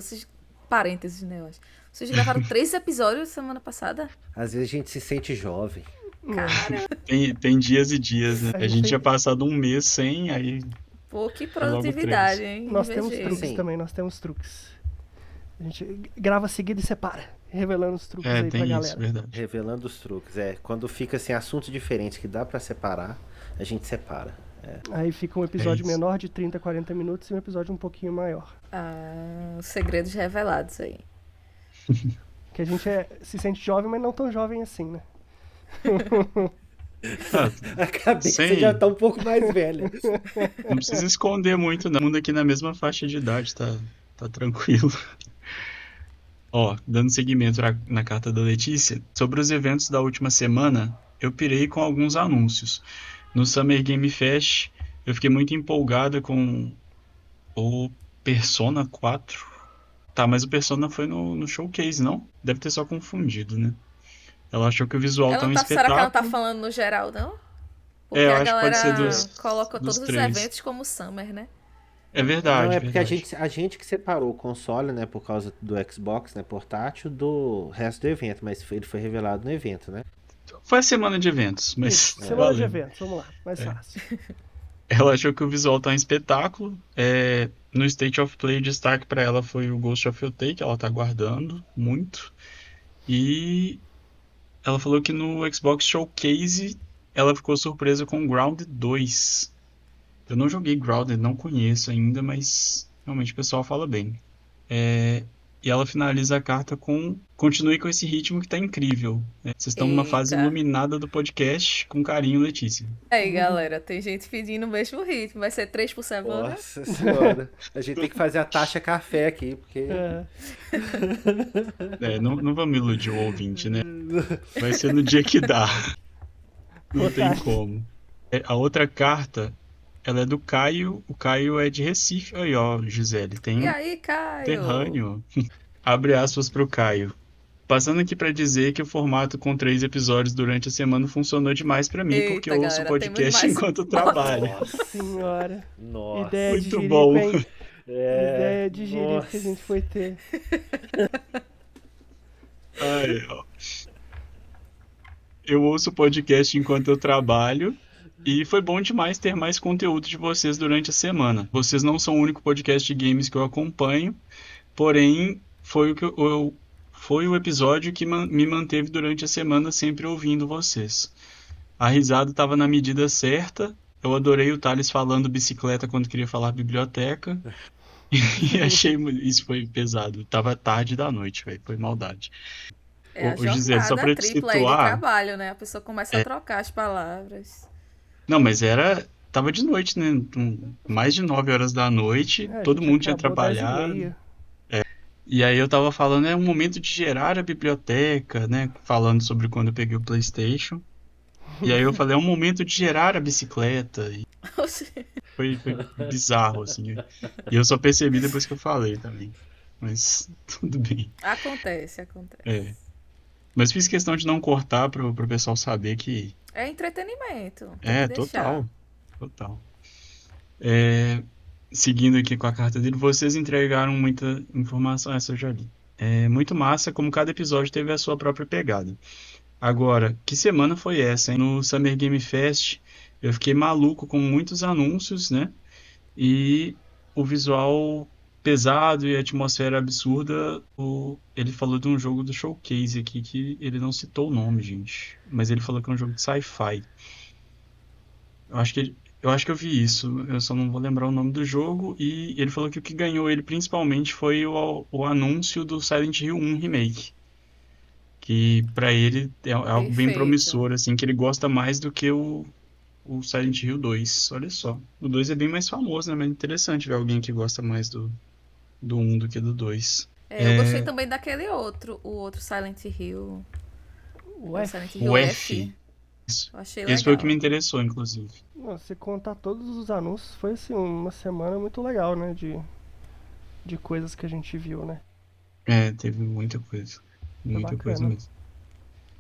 D: Parênteses, né, eu acho. Vocês gravaram 3 episódios semana passada?
B: Às vezes a gente se sente jovem.
D: Cara.
A: Tem dias e dias, né? A gente tinha passado um mês sem, aí...
D: Pô, que produtividade, hein?
C: Nós temos truques também, nós temos truques. A gente grava seguido e separa, revelando os truques aí pra galera.
A: Verdade.
B: Revelando os truques, quando fica assim, assuntos diferentes que dá pra separar, a gente separa.
C: Aí fica um episódio menor de 30, 40 minutos e um episódio um pouquinho maior.
D: Os segredos revelados aí.
C: Que a gente se sente jovem, mas não tão jovem assim, né?
B: A cabeça já tá um pouco mais velha.
A: Não precisa esconder muito, não. Todo mundo aqui na mesma faixa de idade, tá tranquilo. Dando seguimento na carta da Letícia, sobre os eventos da última semana, eu pirei com alguns anúncios. No Summer Game Fest, eu fiquei muito empolgada com o Persona 4. Tá, mas o Persona foi no showcase, não? Deve ter só confundido, né? Ela achou que o visual tá um espetáculo.
D: Será que ela não tá falando no geral, não? Porque
A: eu
D: a
A: acho
D: galera
A: que pode ser
D: coloca
A: dos
D: todos
A: 3.
D: os eventos como Summer, né?
A: É verdade.
B: Não, é porque a gente que separou o console, né, por causa do Xbox, né, portátil, do resto do evento, mas ele foi revelado no evento, né?
A: Foi a semana de eventos, mas...
C: Semana de eventos, vamos lá, mais fácil.
A: Ela achou que o visual tá um espetáculo. No State of Play, o destaque pra ela foi o Ghost of Yotei, que ela tá aguardando muito. E ela falou que no Xbox Showcase ela ficou surpresa com Grounded 2. Eu não joguei Grounded, não conheço ainda, mas realmente o pessoal fala bem. E ela finaliza a carta com: continue com esse ritmo que tá incrível. Vocês estão numa fase
D: Eita.
A: iluminada do podcast. Com carinho, Letícia.
D: Aí, galera, tem gente pedindo o mesmo ritmo. Vai ser 3 por semana?
B: Nossa senhora. A gente tem que fazer a taxa café aqui, porque...
A: Não vamos iludir o ouvinte, né? Vai ser no dia que dá. Não tem como. A outra carta, ela é do Caio. O Caio é de Recife. Aí, ó, Gisele, tem
D: E aí, Caio?
A: terrâneo. Abre aspas pro Caio. Passando aqui pra dizer que o formato com 3 episódios durante a semana funcionou demais pra mim,
D: Eita,
A: porque eu ouço o
D: galera,
A: podcast
D: temos mais
A: enquanto trabalho.
C: Nossa senhora.
B: Nossa.
C: Ideia de
A: Muito
C: jirico,
A: bom.
C: hein? Ideia de jirico
B: nossa.
C: que a gente foi ter.
A: Ai, ó. Eu ouço o podcast enquanto eu trabalho e foi bom demais ter mais conteúdo de vocês durante a semana. Vocês não são o único podcast de games que eu acompanho, porém foi o episódio que me manteve durante a semana sempre ouvindo vocês. A risada estava na medida certa. Eu adorei o Thales falando bicicleta quando queria falar biblioteca. E achei isso foi pesado. Tava tarde da noite, velho. Foi maldade.
D: É a
A: Ô, Gisele, só
D: jornada
A: pra te
D: tripla aí de
A: situar.
D: trabalho, né? A pessoa começa a trocar as palavras.
A: Não, mas tava de noite, né? Mais de 9 horas da noite.
C: A
A: Todo
C: gente
A: mundo tinha
C: acabou
A: trabalhado.
C: 10h30.
A: E aí eu tava falando, é um momento de gerar a biblioteca, né? Falando sobre quando eu peguei o PlayStation. E aí eu falei, é um momento de gerar a bicicleta. E foi bizarro, assim. E eu só percebi depois que eu falei também. Mas tudo bem.
D: Acontece.
A: Mas fiz questão de não cortar pro pessoal saber que
D: É entretenimento. Tem que deixar.
A: total. Seguindo aqui com a carta dele, vocês entregaram muita informação, essa eu já li. É muito massa como cada episódio teve a sua própria pegada. Agora, que semana foi essa, hein? No Summer Game Fest, eu fiquei maluco com muitos anúncios, né? E o visual pesado e a atmosfera absurda. Ele falou de um jogo do Showcase aqui, que ele não citou o nome, gente. Mas ele falou que é um jogo de sci-fi. Eu acho que eu vi isso, eu só não vou lembrar o nome do jogo. E ele falou que o que ganhou ele principalmente foi o anúncio do Silent Hill 1 Remake. Que pra ele é algo bem
D: Perfeito.
A: promissor, assim, que ele gosta mais do que o Silent Hill 2. Olha só. O 2 é bem mais famoso, né? Mas é interessante ver alguém que gosta mais do 1 do que do 2.
D: Eu gostei também daquele outro, o outro Silent Hill.
C: Ué,
D: Silent Hill
A: O
D: F.
A: F. Isso.
D: Eu achei legal.
A: Esse foi o que me interessou, inclusive.
C: não, se contar todos os anúncios, foi assim, uma semana muito legal, né? De coisas que a gente viu, né?
A: Teve muita coisa. Muita
C: bacana.
A: coisa mesmo.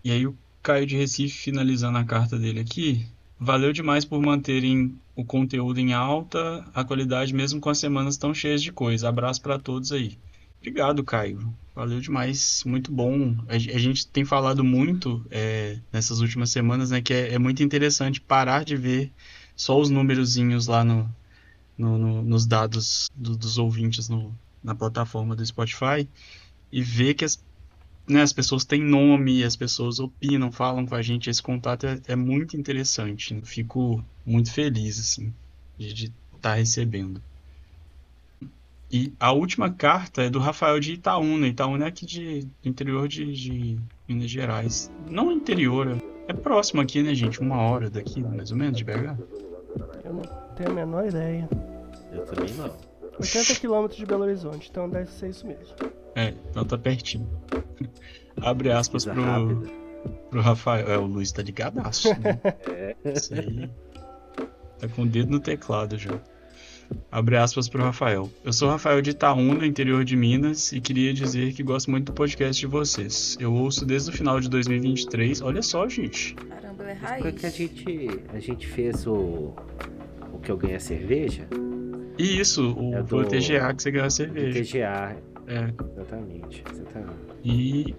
A: E aí o Caio de Recife, finalizando a carta dele aqui. Valeu demais por manterem o conteúdo em alta, a qualidade mesmo com as semanas tão cheias de coisa. Abraço pra todos aí. Obrigado, Caio. Valeu demais, muito bom. A gente tem falado muito nessas últimas semanas, né, que é muito interessante parar de ver só os numerozinhos lá nos dados dos ouvintes na plataforma do Spotify e ver que as pessoas têm nome, as pessoas opinam, falam com a gente. Esse contato é muito interessante. Eu fico muito feliz, assim, de estar recebendo. E a última carta é do Rafael de Itaúna. Itaúna é aqui do interior de Minas Gerais. Não interior, é próximo aqui, né, gente? 1 hora daqui, mais ou menos, de BH.
C: Eu não tenho a menor ideia.
B: Eu também não.
C: 80 km de Belo Horizonte, então deve ser isso mesmo.
A: Então tá pertinho. Abre aspas
B: Pesquisa rápida.
A: pro Rafael. O Luiz tá ligadaço, né? Isso aí. Tá com o dedo no teclado já. Abre aspas pro Rafael. Eu sou Rafael de Itaúna, interior de Minas, e queria dizer que gosto muito do podcast de vocês. Eu ouço desde o final de 2023. Olha só, gente.
D: Caramba, é
B: Foi
D: raiz.
B: que a gente fez o que eu ganhei a cerveja?
A: E isso, foi o TGA que você ganhou a
B: O
A: cerveja.
B: TGA.
A: É.
B: Exatamente.
A: E,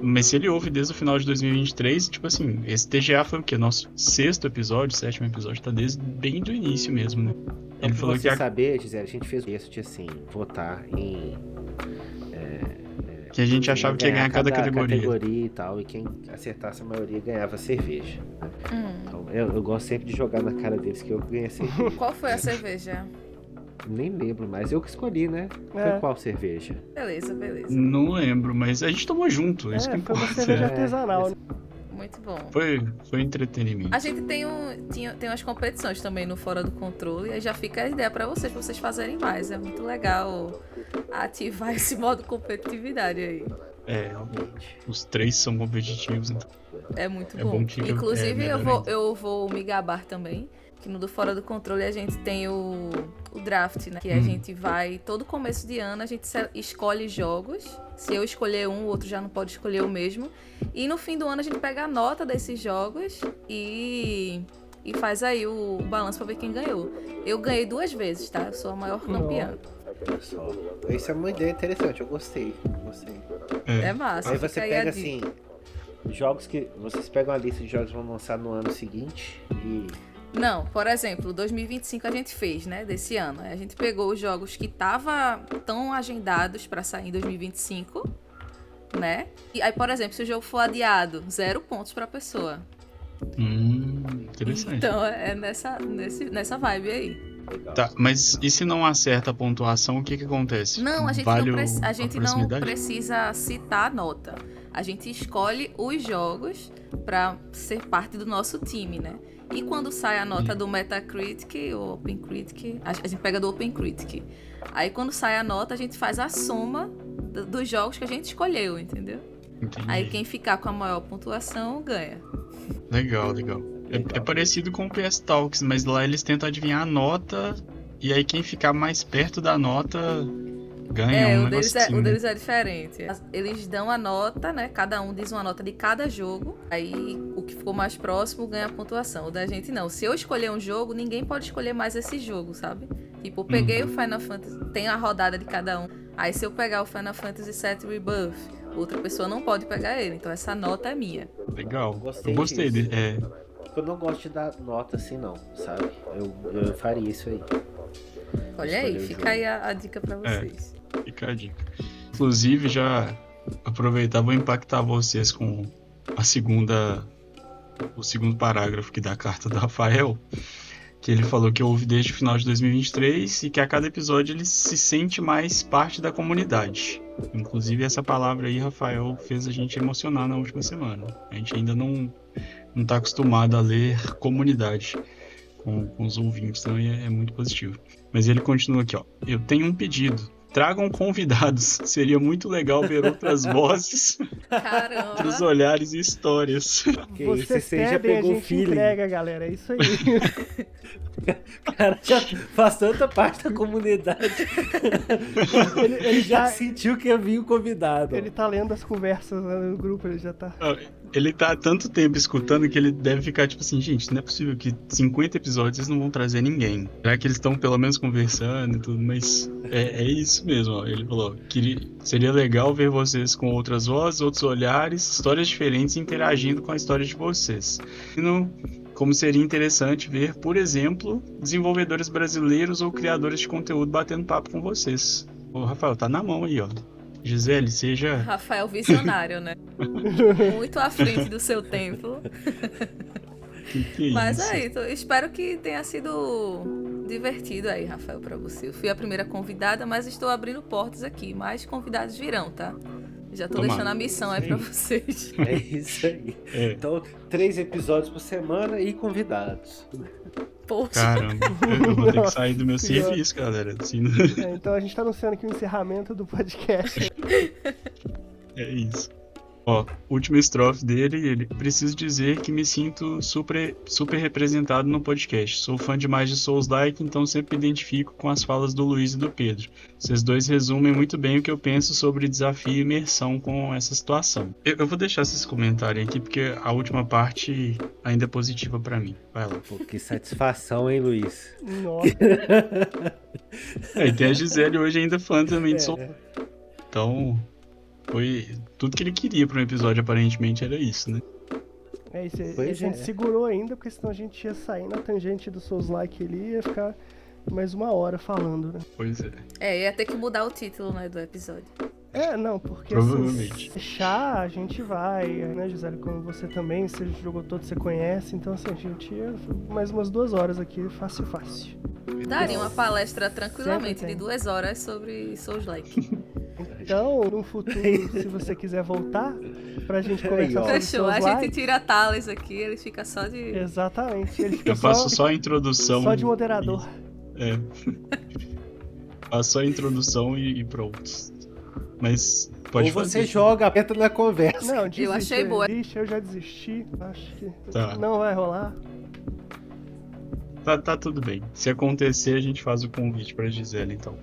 A: mas se ele ouve desde o final de 2023, tipo assim, esse TGA foi o quê? Nosso 6º episódio, 7º episódio, tá desde bem do início mesmo, né?
B: Ele falou que saber, Gisele, a gente fez isso de assim, votar em
A: Que a gente achava que ia ganhar cada categoria
B: e tal, e quem acertasse a maioria ganhava cerveja. Então, eu gosto sempre de jogar na cara deles que eu ganhei a cerveja.
D: Qual foi a cerveja?
B: Nem lembro mais. Eu que escolhi, né? Foi qual cerveja?
D: Beleza.
A: Não lembro, mas a gente tomou junto. Isso que
C: Foi uma
A: importa.
C: cerveja artesanal, né?
D: Muito bom.
A: Foi entretenimento.
D: A gente tem umas competições também no Fora do Controle, e aí já fica a ideia pra vocês fazerem mais. É muito legal ativar esse modo competitividade aí.
B: Realmente.
A: Os 3 são competitivos, então.
D: É muito
A: É
D: bom.
A: bom que
D: Inclusive,
A: é
D: eu vou me gabar também, que no do Fora do Controle a gente tem o draft, né? Que a gente vai, todo começo de ano, a gente escolhe jogos. Se eu escolher um, o outro já não pode escolher o mesmo. E no fim do ano a gente pega a nota desses jogos e faz aí o balanço pra ver quem ganhou. Eu ganhei 2 vezes, tá? Eu sou a maior campeã.
B: Olha só. Isso é uma ideia interessante, eu gostei.
D: É massa.
B: Aí você
D: fica
B: pega
D: a
B: assim, jogos que. Vocês pegam a lista de jogos que vão lançar no ano seguinte e.
D: Não, por exemplo, 2025 a gente fez, né, desse ano. A gente pegou os jogos que tão agendados pra sair em 2025, né? E aí, por exemplo, se o jogo for adiado, 0 pontos pra pessoa.
A: Interessante.
D: Então, é nessa vibe aí.
B: Legal.
A: Tá, mas e se não acerta a pontuação, o que acontece?
D: Não, a gente não
A: proximidade?
D: precisa citar a nota. A gente escolhe os jogos pra ser parte do nosso time, né? E quando sai a nota do Metacritic ou OpenCritic, a gente pega do OpenCritic. Aí quando sai a nota, a gente faz a soma dos jogos que a gente escolheu, entendeu?
A: Entendi.
D: Aí quem ficar com a maior pontuação ganha.
A: Legal. É parecido com o PS Talks, mas lá eles tentam adivinhar a nota e aí quem ficar mais perto da nota ganha um negócio assim,
D: o deles é diferente. Eles dão a nota, né? Cada um diz uma nota de cada jogo. Aí o que ficou mais próximo ganha a pontuação. O da gente não. Se eu escolher um jogo, ninguém pode escolher mais esse jogo, sabe? Tipo, eu peguei o Final Fantasy, tem a rodada de cada um. Aí se eu pegar o Final Fantasy VII Rebirth, outra pessoa não pode pegar ele. Então essa nota é minha.
A: Legal.
B: Gostei
A: Eu gostei
B: disso.
A: dele.
B: Eu não gosto de dar nota assim não, sabe? Eu faria isso aí.
D: Olha aí, fica aí a dica pra vocês.
A: Fica a dica. Inclusive, já aproveitar, vou impactar vocês com o segundo parágrafo aqui da carta do Rafael, que ele falou que ouve desde o final de 2023 e que a cada episódio ele se sente mais parte da comunidade. Inclusive, essa palavra aí, Rafael, fez a gente emocionar na última semana. A gente ainda não está acostumado a ler comunidade com os ouvintes, então é muito positivo. Mas ele continua aqui, ó. Eu tenho um pedido. Tragam convidados. Seria muito legal ver outras vozes,
D: Caramba!
A: outros olhares e histórias.
B: Que
C: Vocês
B: isso, você já
C: pedem, a
B: pegou o
C: gente
B: feeling.
C: entrega, galera. É isso aí.
B: O cara já faz tanta parte da comunidade. ele já sentiu que ia vir o convidado.
C: Ele tá lendo as conversas no grupo, ele já tá...
A: Ele tá há tanto tempo escutando que ele deve ficar tipo assim, gente, não é possível que 50 episódios eles não vão trazer ninguém. Já que eles estão pelo menos conversando e tudo, mas é isso mesmo, ó. Ele falou, seria legal ver vocês com outras vozes, outros olhares, histórias diferentes interagindo com a história de vocês. Como seria interessante ver, por exemplo, desenvolvedores brasileiros ou criadores de conteúdo batendo papo com vocês. Ô, Rafael, tá na mão aí, ó. Gisele, seja...
D: Rafael visionário, né? Muito à frente do seu tempo.
A: Que
D: Mas
A: isso?
D: aí, espero que tenha sido divertido aí, Rafael, pra você. Eu fui a primeira convidada, mas estou abrindo portas aqui. Mais convidados virão, tá? Já tô deixando a missão aí pra vocês.
B: É isso aí. Então, 3 episódios por semana e convidados.
D: Poxa.
A: Caramba, eu vou ter que sair do meu serviço, galera. Assim,
C: Então a gente tá anunciando aqui o encerramento do podcast.
A: é isso. Ó, última estrofe dele, ele preciso dizer que me sinto super representado no podcast. Sou fã demais de Souls-like, então sempre me identifico com as falas do Luiz e do Pedro. Vocês dois resumem muito bem o que eu penso sobre desafio e imersão com essa situação. Eu vou deixar esses comentários aqui, porque a última parte ainda é positiva pra mim. Vai lá.
B: Pô, que satisfação, hein, Luiz?
C: Nossa.
A: E tem a Gisele hoje ainda fã também de Souls. Então... foi tudo que ele queria para um episódio, aparentemente era isso, né?
C: É isso,
B: Pois
C: a gente
B: é.
C: segurou ainda, porque senão a gente ia sair na tangente do Souls-like ali e ia ficar mais 1 hora falando, né?
A: Pois é.
D: Ia ter que mudar o título, né, do episódio.
C: Não, porque
A: Provavelmente.
C: assim, fechar a gente vai, né, Gisele? Como você também, você jogou todo, você conhece, então assim, a gente mais umas 2 horas aqui, fácil.
D: Daria uma palestra tranquilamente
C: Sempre
D: de
C: tem.
D: 2 horas sobre Souls-like.
C: Então, no futuro, se você quiser voltar, pra gente conversar
B: ó.
C: sobre
D: Fechou, a
C: Souls-like,
D: gente tira a Thales aqui, ele fica só de...
C: exatamente, ele fica
A: Eu faço só a introdução.
C: só de moderador.
A: Faço só a introdução e pronto. Mas pode
B: Ou você
A: fazer.
B: joga, entra na conversa.
C: Não, desiste,
D: achei boa.
C: eu já desisti, acho que
A: Tá.
C: não vai rolar.
A: Tá tudo bem. Se acontecer, a gente faz o convite pra Gisele, então.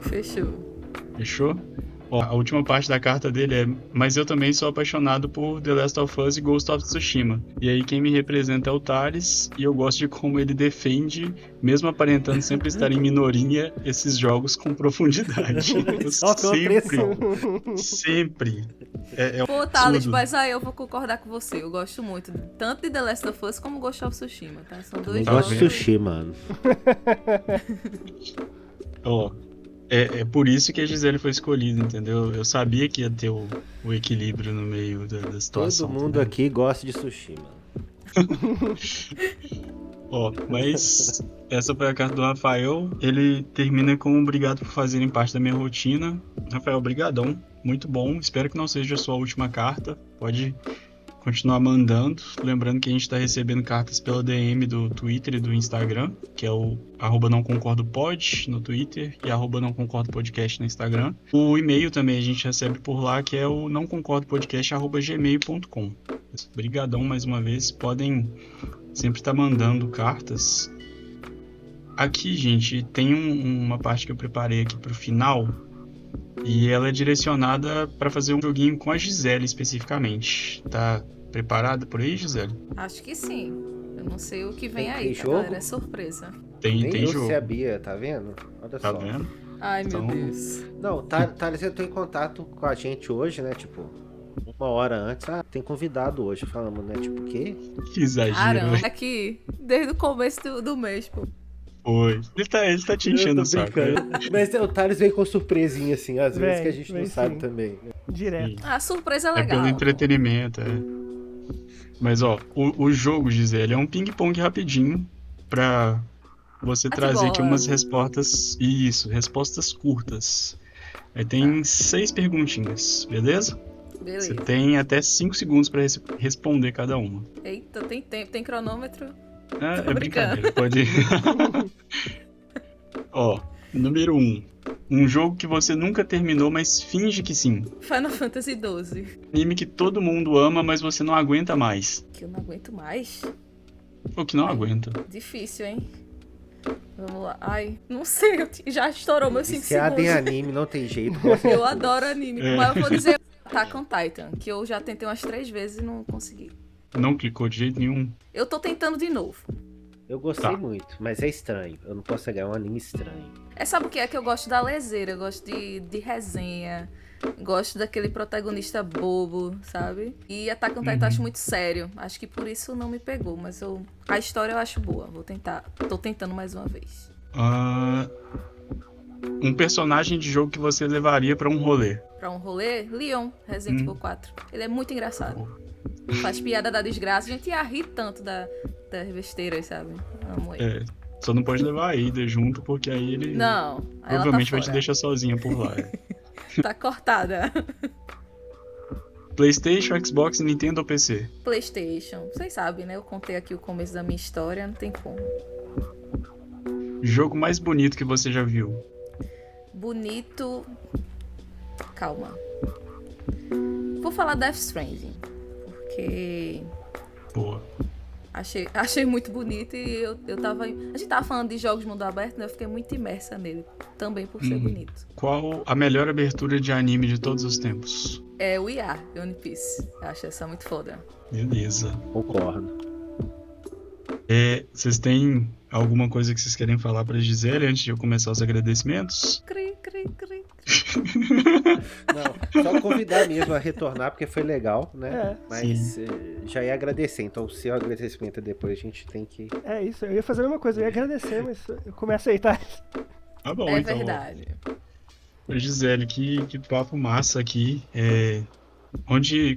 D: Fechou.
A: Fechou? Ó, a última parte da carta dele é: mas eu também sou apaixonado por The Last of Us e Ghost of Tsushima. E aí quem me representa é o Thales, e eu gosto de como ele defende, mesmo aparentando sempre estar em minoria, esses jogos com profundidade. Eu
B: Só pela pressão.
A: sempre.
D: Pô, Thales,
A: absurdo.
D: mas aí eu vou concordar com você. Eu gosto muito, tanto de The Last of Us como Ghost of Tsushima, tá? São dois
B: Eu gosto de
D: jogos...
B: sushi, mano.
A: Ó, é por isso que a Gisele foi escolhida, entendeu? Eu sabia que ia ter o equilíbrio no meio da situação.
B: Todo mundo
A: entendeu?
B: aqui gosta de sushi, mano.
A: Ó, mas essa foi a carta do Rafael. Ele termina com obrigado por fazerem parte da minha rotina. Rafael, brigadão. Muito bom. Espero que não seja a sua última carta. Pode continuar mandando. Lembrando que a gente está recebendo cartas pela DM do Twitter e do Instagram, que é o @nãoconcordopod no Twitter e @nãoconcordopodcast no Instagram. O e-mail também a gente recebe por lá, que é o nãoconcordopodcast@gmail.com. Brigadão mais uma vez. Podem sempre estar mandando cartas. Aqui, gente, tem uma parte que eu preparei aqui pro final. E ela é direcionada para fazer um joguinho com a Gisele especificamente. Tá preparada por aí, Gisele?
D: Acho que sim. Eu não sei o que vem
B: Tem
D: aí, tá,
B: jogo?
D: galera? É surpresa.
A: Tem
B: Nem eu
A: jogo.
B: sabia, tá vendo? Olha
A: Tá
B: só.
A: vendo?
D: Ai,
A: Então-
D: meu Deus.
B: Não, Thales entrou em contato com a gente hoje, né? Tipo, 1 hora antes. Tem convidado hoje. Falamos, né? Tipo, o quê?
A: Que exagero.
D: Caramba,
A: velho.
D: aqui, desde o começo do mês, pô.
A: Foi. Ele tá te enchendo o saco.
B: Mas o Thales veio com surpresinha, assim, às vezes
C: Vem,
B: que a gente não
C: vem
B: sabe
C: sim.
B: também.
C: Direto.
D: Ah, surpresa
A: É
D: legal.
A: pelo entretenimento, Mas ó, o jogo, Gisele, é um ping-pong rapidinho pra você trazer aqui
D: bola.
A: umas respostas. Isso, respostas curtas. Aí tem 6 perguntinhas, beleza? Você
D: Beleza.
A: tem até 5 segundos pra responder cada uma.
D: Eita, tem tempo, tem cronômetro.
A: É
D: brincando.
A: brincadeira, pode. Ó, número 1. Um jogo que você nunca terminou, mas finge que sim.
D: Final Fantasy XII.
A: Anime que todo mundo ama, mas você não aguenta mais.
D: Que eu não aguento mais.
A: Ou que não aguenta.
D: Difícil, hein? Vamos lá. Ai, não sei, já estourou meus 5
B: Viciado em
D: segundos.
B: anime, não tem jeito.
D: Eu adoro anime, mas eu vou dizer Attack on Titan, que eu já tentei umas 3 vezes e não consegui.
A: Não clicou de jeito nenhum.
D: Eu tô tentando de novo.
B: Eu gostei
A: Tá.
B: muito, mas é estranho. Eu não posso pegar um anime estranho.
D: Sabe o que é que eu gosto da leseira? Eu gosto de resenha. Gosto daquele protagonista bobo, sabe? E Attack on Titan eu acho muito sério. Acho que por isso não me pegou, mas a história eu acho boa. Vou tentar. Tô tentando mais uma vez.
A: Um personagem de jogo que você levaria pra um rolê.
D: Pra um rolê, Leon, Resident Evil 4. Ele é muito engraçado. Faz piada da desgraça. A gente ia rir tanto das besteiras, sabe? Amo ele.
A: Só não pode levar a Ada junto, porque aí ele
D: Não, aí ela
A: provavelmente
D: tá
A: vai te
D: fora.
A: deixar sozinha por lá.
D: Tá cortada.
A: PlayStation, Xbox, Nintendo ou PC?
D: PlayStation. Vocês sabem, né? Eu contei aqui o começo da minha história, não tem como.
A: Jogo mais bonito que você já viu?
D: Bonito. Calma. Vou falar Death Stranding. Porque
A: Boa.
D: achei muito bonito e eu tava. A gente tava falando de jogos de mundo aberto, né? Eu fiquei muito imersa nele. Também por ser bonito.
A: Qual a melhor abertura de anime de todos os tempos?
D: É o We Are, One Piece. Eu acho essa muito foda.
A: Beleza.
B: Concordo.
A: Vocês têm alguma coisa que vocês querem falar pra Gisele antes de eu começar os agradecimentos?
D: Cri, cri, cri.
B: Não, só convidar mesmo a retornar, porque foi legal, né?
C: É.
B: Mas já ia agradecer. Então, o seu agradecimento depois a gente tem que.
C: É isso, eu ia fazer a mesma coisa, eu ia agradecer, mas eu começo a aceitar.
A: Tá bom,
D: É
A: então.
D: verdade.
A: Gisele, que papo massa aqui.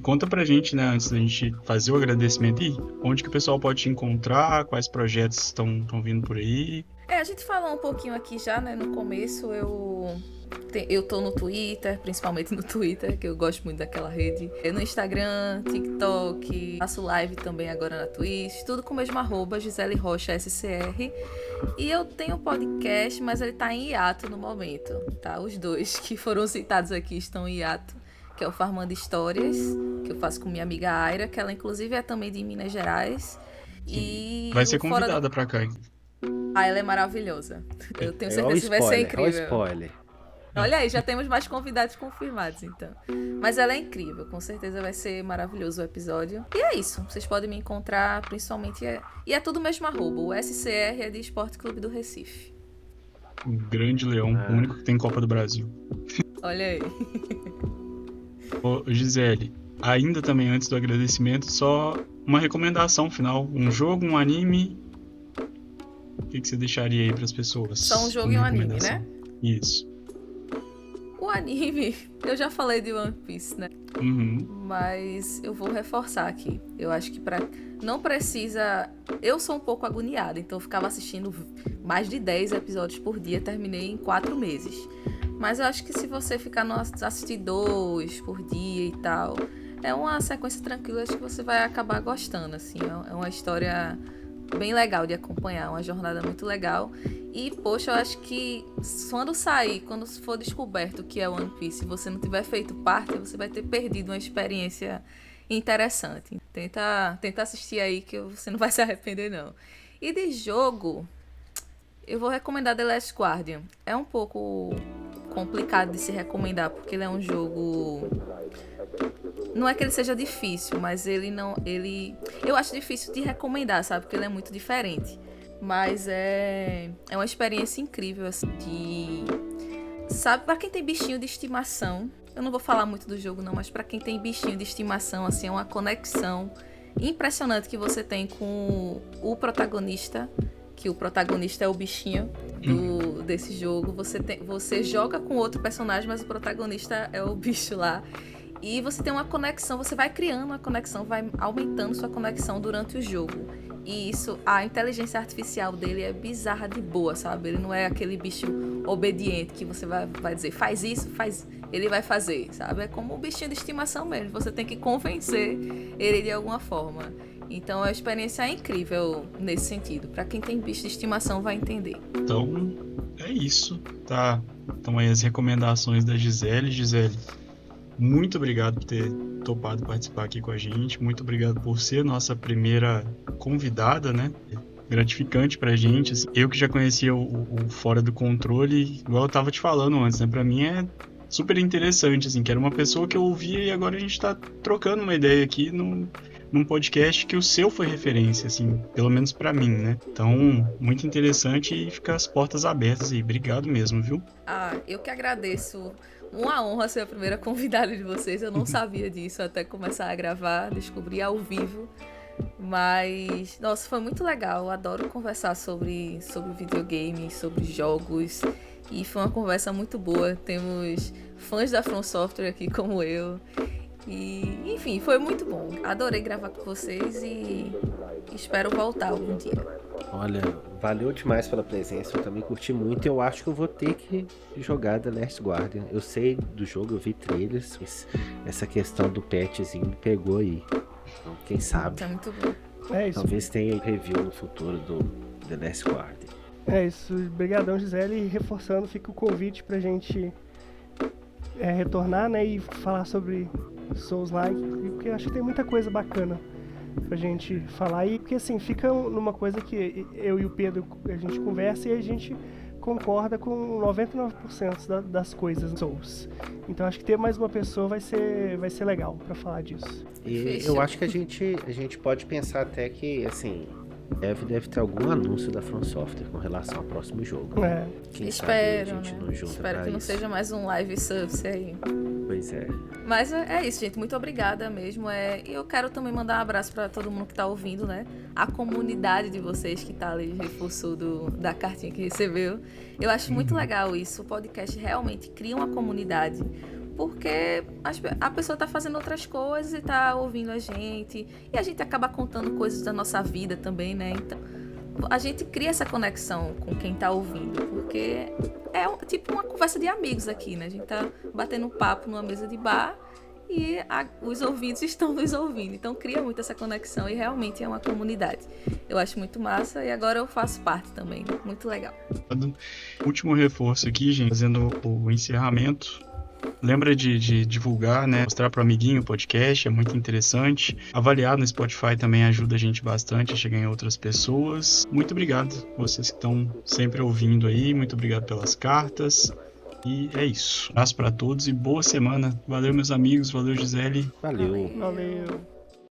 A: Conta pra gente, né, antes da gente fazer o agradecimento aí, onde que o pessoal pode te encontrar, quais projetos estão vindo por aí.
D: A gente falou um pouquinho aqui já, né? No começo eu tô no Twitter, principalmente no Twitter, que eu gosto muito daquela rede. No Instagram, TikTok, faço live também agora na Twitch, tudo com o mesmo @ Gisele Rocha SCR. E eu tenho um podcast, mas ele tá em hiato no momento, tá? Os dois que foram citados aqui estão em hiato, que é o Farmando Histórias, que eu faço com minha amiga Aira, que ela inclusive é também de Minas Gerais. E
A: Vai ser
D: o Fora
A: convidada pra cá.
D: ela é maravilhosa. Eu tenho
B: Olha o
D: certeza que vai ser
B: spoiler,
D: incrível.
B: olha o spoiler.
D: Olha aí, já temos mais convidados confirmados, então. Mas ela é incrível, com certeza vai ser maravilhoso o episódio. E é isso, vocês podem me encontrar, principalmente... E é tudo mesmo @. O SCR é de Esporte Clube do Recife.
A: O grande leão, o único que tem Copa do Brasil.
D: Olha aí.
A: Ô, Gisele, ainda também antes do agradecimento, só uma recomendação final. Um jogo, um anime. O que você deixaria aí pras pessoas?
D: Só um jogo
A: Como
D: e um anime,
A: recomendação?
D: né?
A: Isso.
D: O anime, eu já falei de One Piece, né?
A: Uhum.
D: Mas eu vou reforçar aqui. Eu acho que não precisa... Eu sou um pouco agoniada, então eu ficava assistindo mais de 10 episódios por dia, terminei em 4 meses. Mas eu acho que se você ficar assistir 2 por dia e tal, é uma sequência tranquila, acho que você vai acabar gostando, assim. É uma história bem legal de acompanhar, uma jornada muito legal. E, poxa, eu acho que quando for descoberto o que é One Piece e você não tiver feito parte, você vai ter perdido uma experiência interessante. Tenta assistir aí que você não vai se arrepender, não. E de jogo, eu vou recomendar The Last Guardian. É um pouco complicado de se recomendar, porque ele é um jogo... Não é que ele seja difícil, mas eu acho difícil de recomendar, sabe? Porque ele é muito diferente. Mas é uma experiência incrível, assim, sabe, pra quem tem bichinho de estimação, eu não vou falar muito do jogo não, mas pra quem tem bichinho de estimação, assim, é uma conexão impressionante que você tem com o protagonista, que o protagonista é o bichinho desse jogo. Você joga com outro personagem, mas o protagonista é o bicho lá. E você tem uma conexão, você vai criando uma conexão, vai aumentando sua conexão durante o jogo. E isso, a inteligência artificial dele é bizarra de boa, sabe? Ele não é aquele bicho obediente que você vai dizer, faz isso, ele vai fazer, sabe? É como um bichinho de estimação mesmo, você tem que convencer ele de alguma forma. Então a experiência é incrível nesse sentido. Pra quem tem bicho de estimação vai entender.
A: Então, é isso, tá? Então aí as recomendações da Gisele. Gisele, muito obrigado por ter topado participar aqui com a gente. Muito obrigado por ser nossa primeira convidada, né? Gratificante pra gente. Assim, eu que já conhecia o Fora do Controle, igual eu tava te falando antes, né? Pra mim é super interessante, assim, que era uma pessoa que eu ouvia e agora a gente tá trocando uma ideia aqui num podcast que o seu foi referência, assim, pelo menos pra mim, né? Então, muito interessante e fica as portas abertas aí. Obrigado mesmo, viu?
D: Eu que agradeço. Uma honra ser a primeira convidada de vocês. Eu não sabia disso até começar a gravar, descobri ao vivo. Mas, nossa, foi muito legal. Eu adoro conversar sobre videogames, sobre jogos. E foi uma conversa muito boa. Temos fãs da From Software aqui como eu. E, enfim, foi muito bom. Adorei gravar com vocês e espero voltar algum dia.
B: Olha, valeu demais pela presença, eu também curti muito. Eu acho que eu vou ter que jogar The Last Guardian. Eu sei do jogo, eu vi trailers, mas essa questão do patchzinho me pegou aí. Então, quem sabe,
D: Tá muito bom.
C: É isso.
B: talvez tenha review no futuro do The Last Guardian.
C: É isso. Obrigadão, Gisele. E reforçando, fica o convite pra gente retornar, né, e falar sobre Souls-like, porque eu acho que tem muita coisa bacana pra gente falar. E porque assim, fica numa coisa que eu e o Pedro a gente conversa e a gente concorda com 99% das coisas Souls. Então acho que ter mais uma pessoa vai ser legal pra falar disso.
B: E eu acho que a gente pode pensar até que, assim, deve ter algum anúncio da From Software com relação ao próximo jogo.
C: É.
B: Quem
D: Espero,
B: sabe a gente
D: né?
B: não junta
D: Espero
B: pra
D: que não
B: isso.
D: seja mais um live subs aí.
B: Pois é.
D: Mas é isso, gente. Muito obrigada mesmo. E eu quero também mandar um abraço para todo mundo que tá ouvindo, né? A comunidade de vocês que tá ali, reforçou da cartinha que recebeu. Eu acho muito legal isso. O podcast realmente cria uma comunidade. Porque a pessoa tá fazendo outras coisas e tá ouvindo a gente. E a gente acaba contando coisas da nossa vida também, né? Então, a gente cria essa conexão com quem tá ouvindo. Porque tipo uma conversa de amigos aqui, né? A gente tá batendo um papo numa mesa de bar e os ouvintes estão nos ouvindo. Então cria muito essa conexão e realmente é uma comunidade. Eu acho muito massa e agora eu faço parte também. Muito legal.
A: Último reforço aqui, gente, fazendo o encerramento. Lembra de divulgar, né? Mostrar pro amiguinho o podcast, é muito interessante. Avaliar no Spotify também ajuda a gente bastante a chegar em outras pessoas. Muito obrigado, vocês que estão sempre ouvindo aí. Muito obrigado pelas cartas. E é isso. Um abraço para todos e boa semana. Valeu, meus amigos. Valeu, Gisele.
B: Valeu.
C: Valeu.